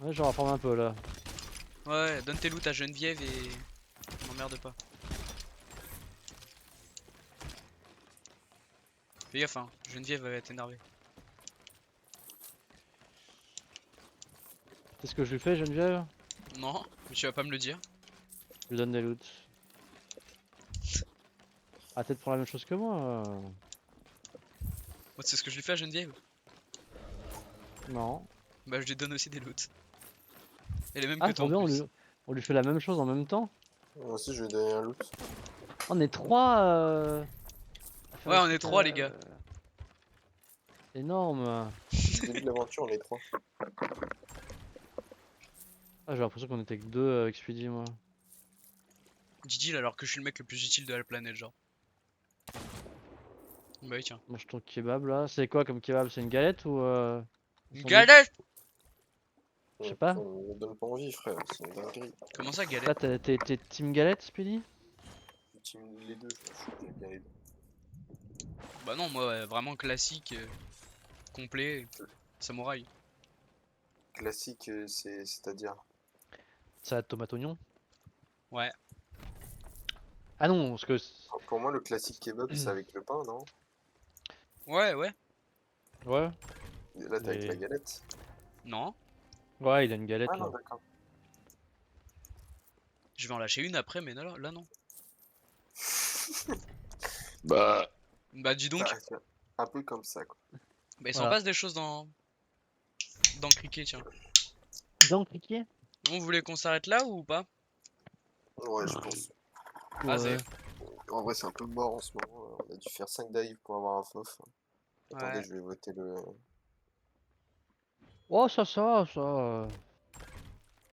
Ouais, j'en reforme un peu, là. Ouais, donne tes loots à Geneviève et m'emmerde pas. Fais gaffe hein, Geneviève va être énervée. C'est ce que je lui fais, Geneviève? Non, mais tu vas pas me le dire. Je lui donne des loots. Ah, peut-être pour la même chose que moi. Moi, c'est ce que je lui fais à Geneviève. Non. Bah, je lui donne aussi des loots. Et les mêmes Ah, que toi trop en bien, plus. on lui fait la même chose en même temps. Moi aussi, je vais donner un loot. On est trois. À faire Ouais, le on est truc, 3 les gars. Énorme. Début de l'aventure, on est 3. Ah, j'ai l'impression qu'on était que deux avec Speedy, moi. Didil alors que je suis le mec le plus utile de la planète, genre. Bah oui, tiens. Mange ton kebab là. C'est quoi comme kebab? C'est une galette ou un Une sandwich? galette! Je sais pas. On me donne pas envie, frère. C'est une dinguerie. Comment ça, Là, galette? t'es team galette, Speedy? J'utilise les deux, je m'en fous, j'aime bien les deux. Bah non, moi, ouais, vraiment classique, complet, samouraï. Classique, c'est-à-dire. Salade tomate oignon? Ouais. Ah non, parce que. Pour moi, le classique kebab, c'est avec le pain, non? Ouais, ouais. Ouais. Et là, t'es avec Et- la galette. Non. Ouais, il a une galette Ah là. non, d'accord. Je vais en lâcher une après, mais là non. Bah. Bah dis donc. Tiens, un peu comme ça, quoi. Bah il s'en Voilà. passe des choses dans Cricket, tiens. Donc, Ricky? Vous voulez qu'on s'arrête là ou pas? Ouais, je pense. Vas-y. En vrai, c'est un peu mort en ce moment. On a dû faire 5 dives pour avoir un FOF. Attendez, Ouais. je vais voter le. Oh, ça.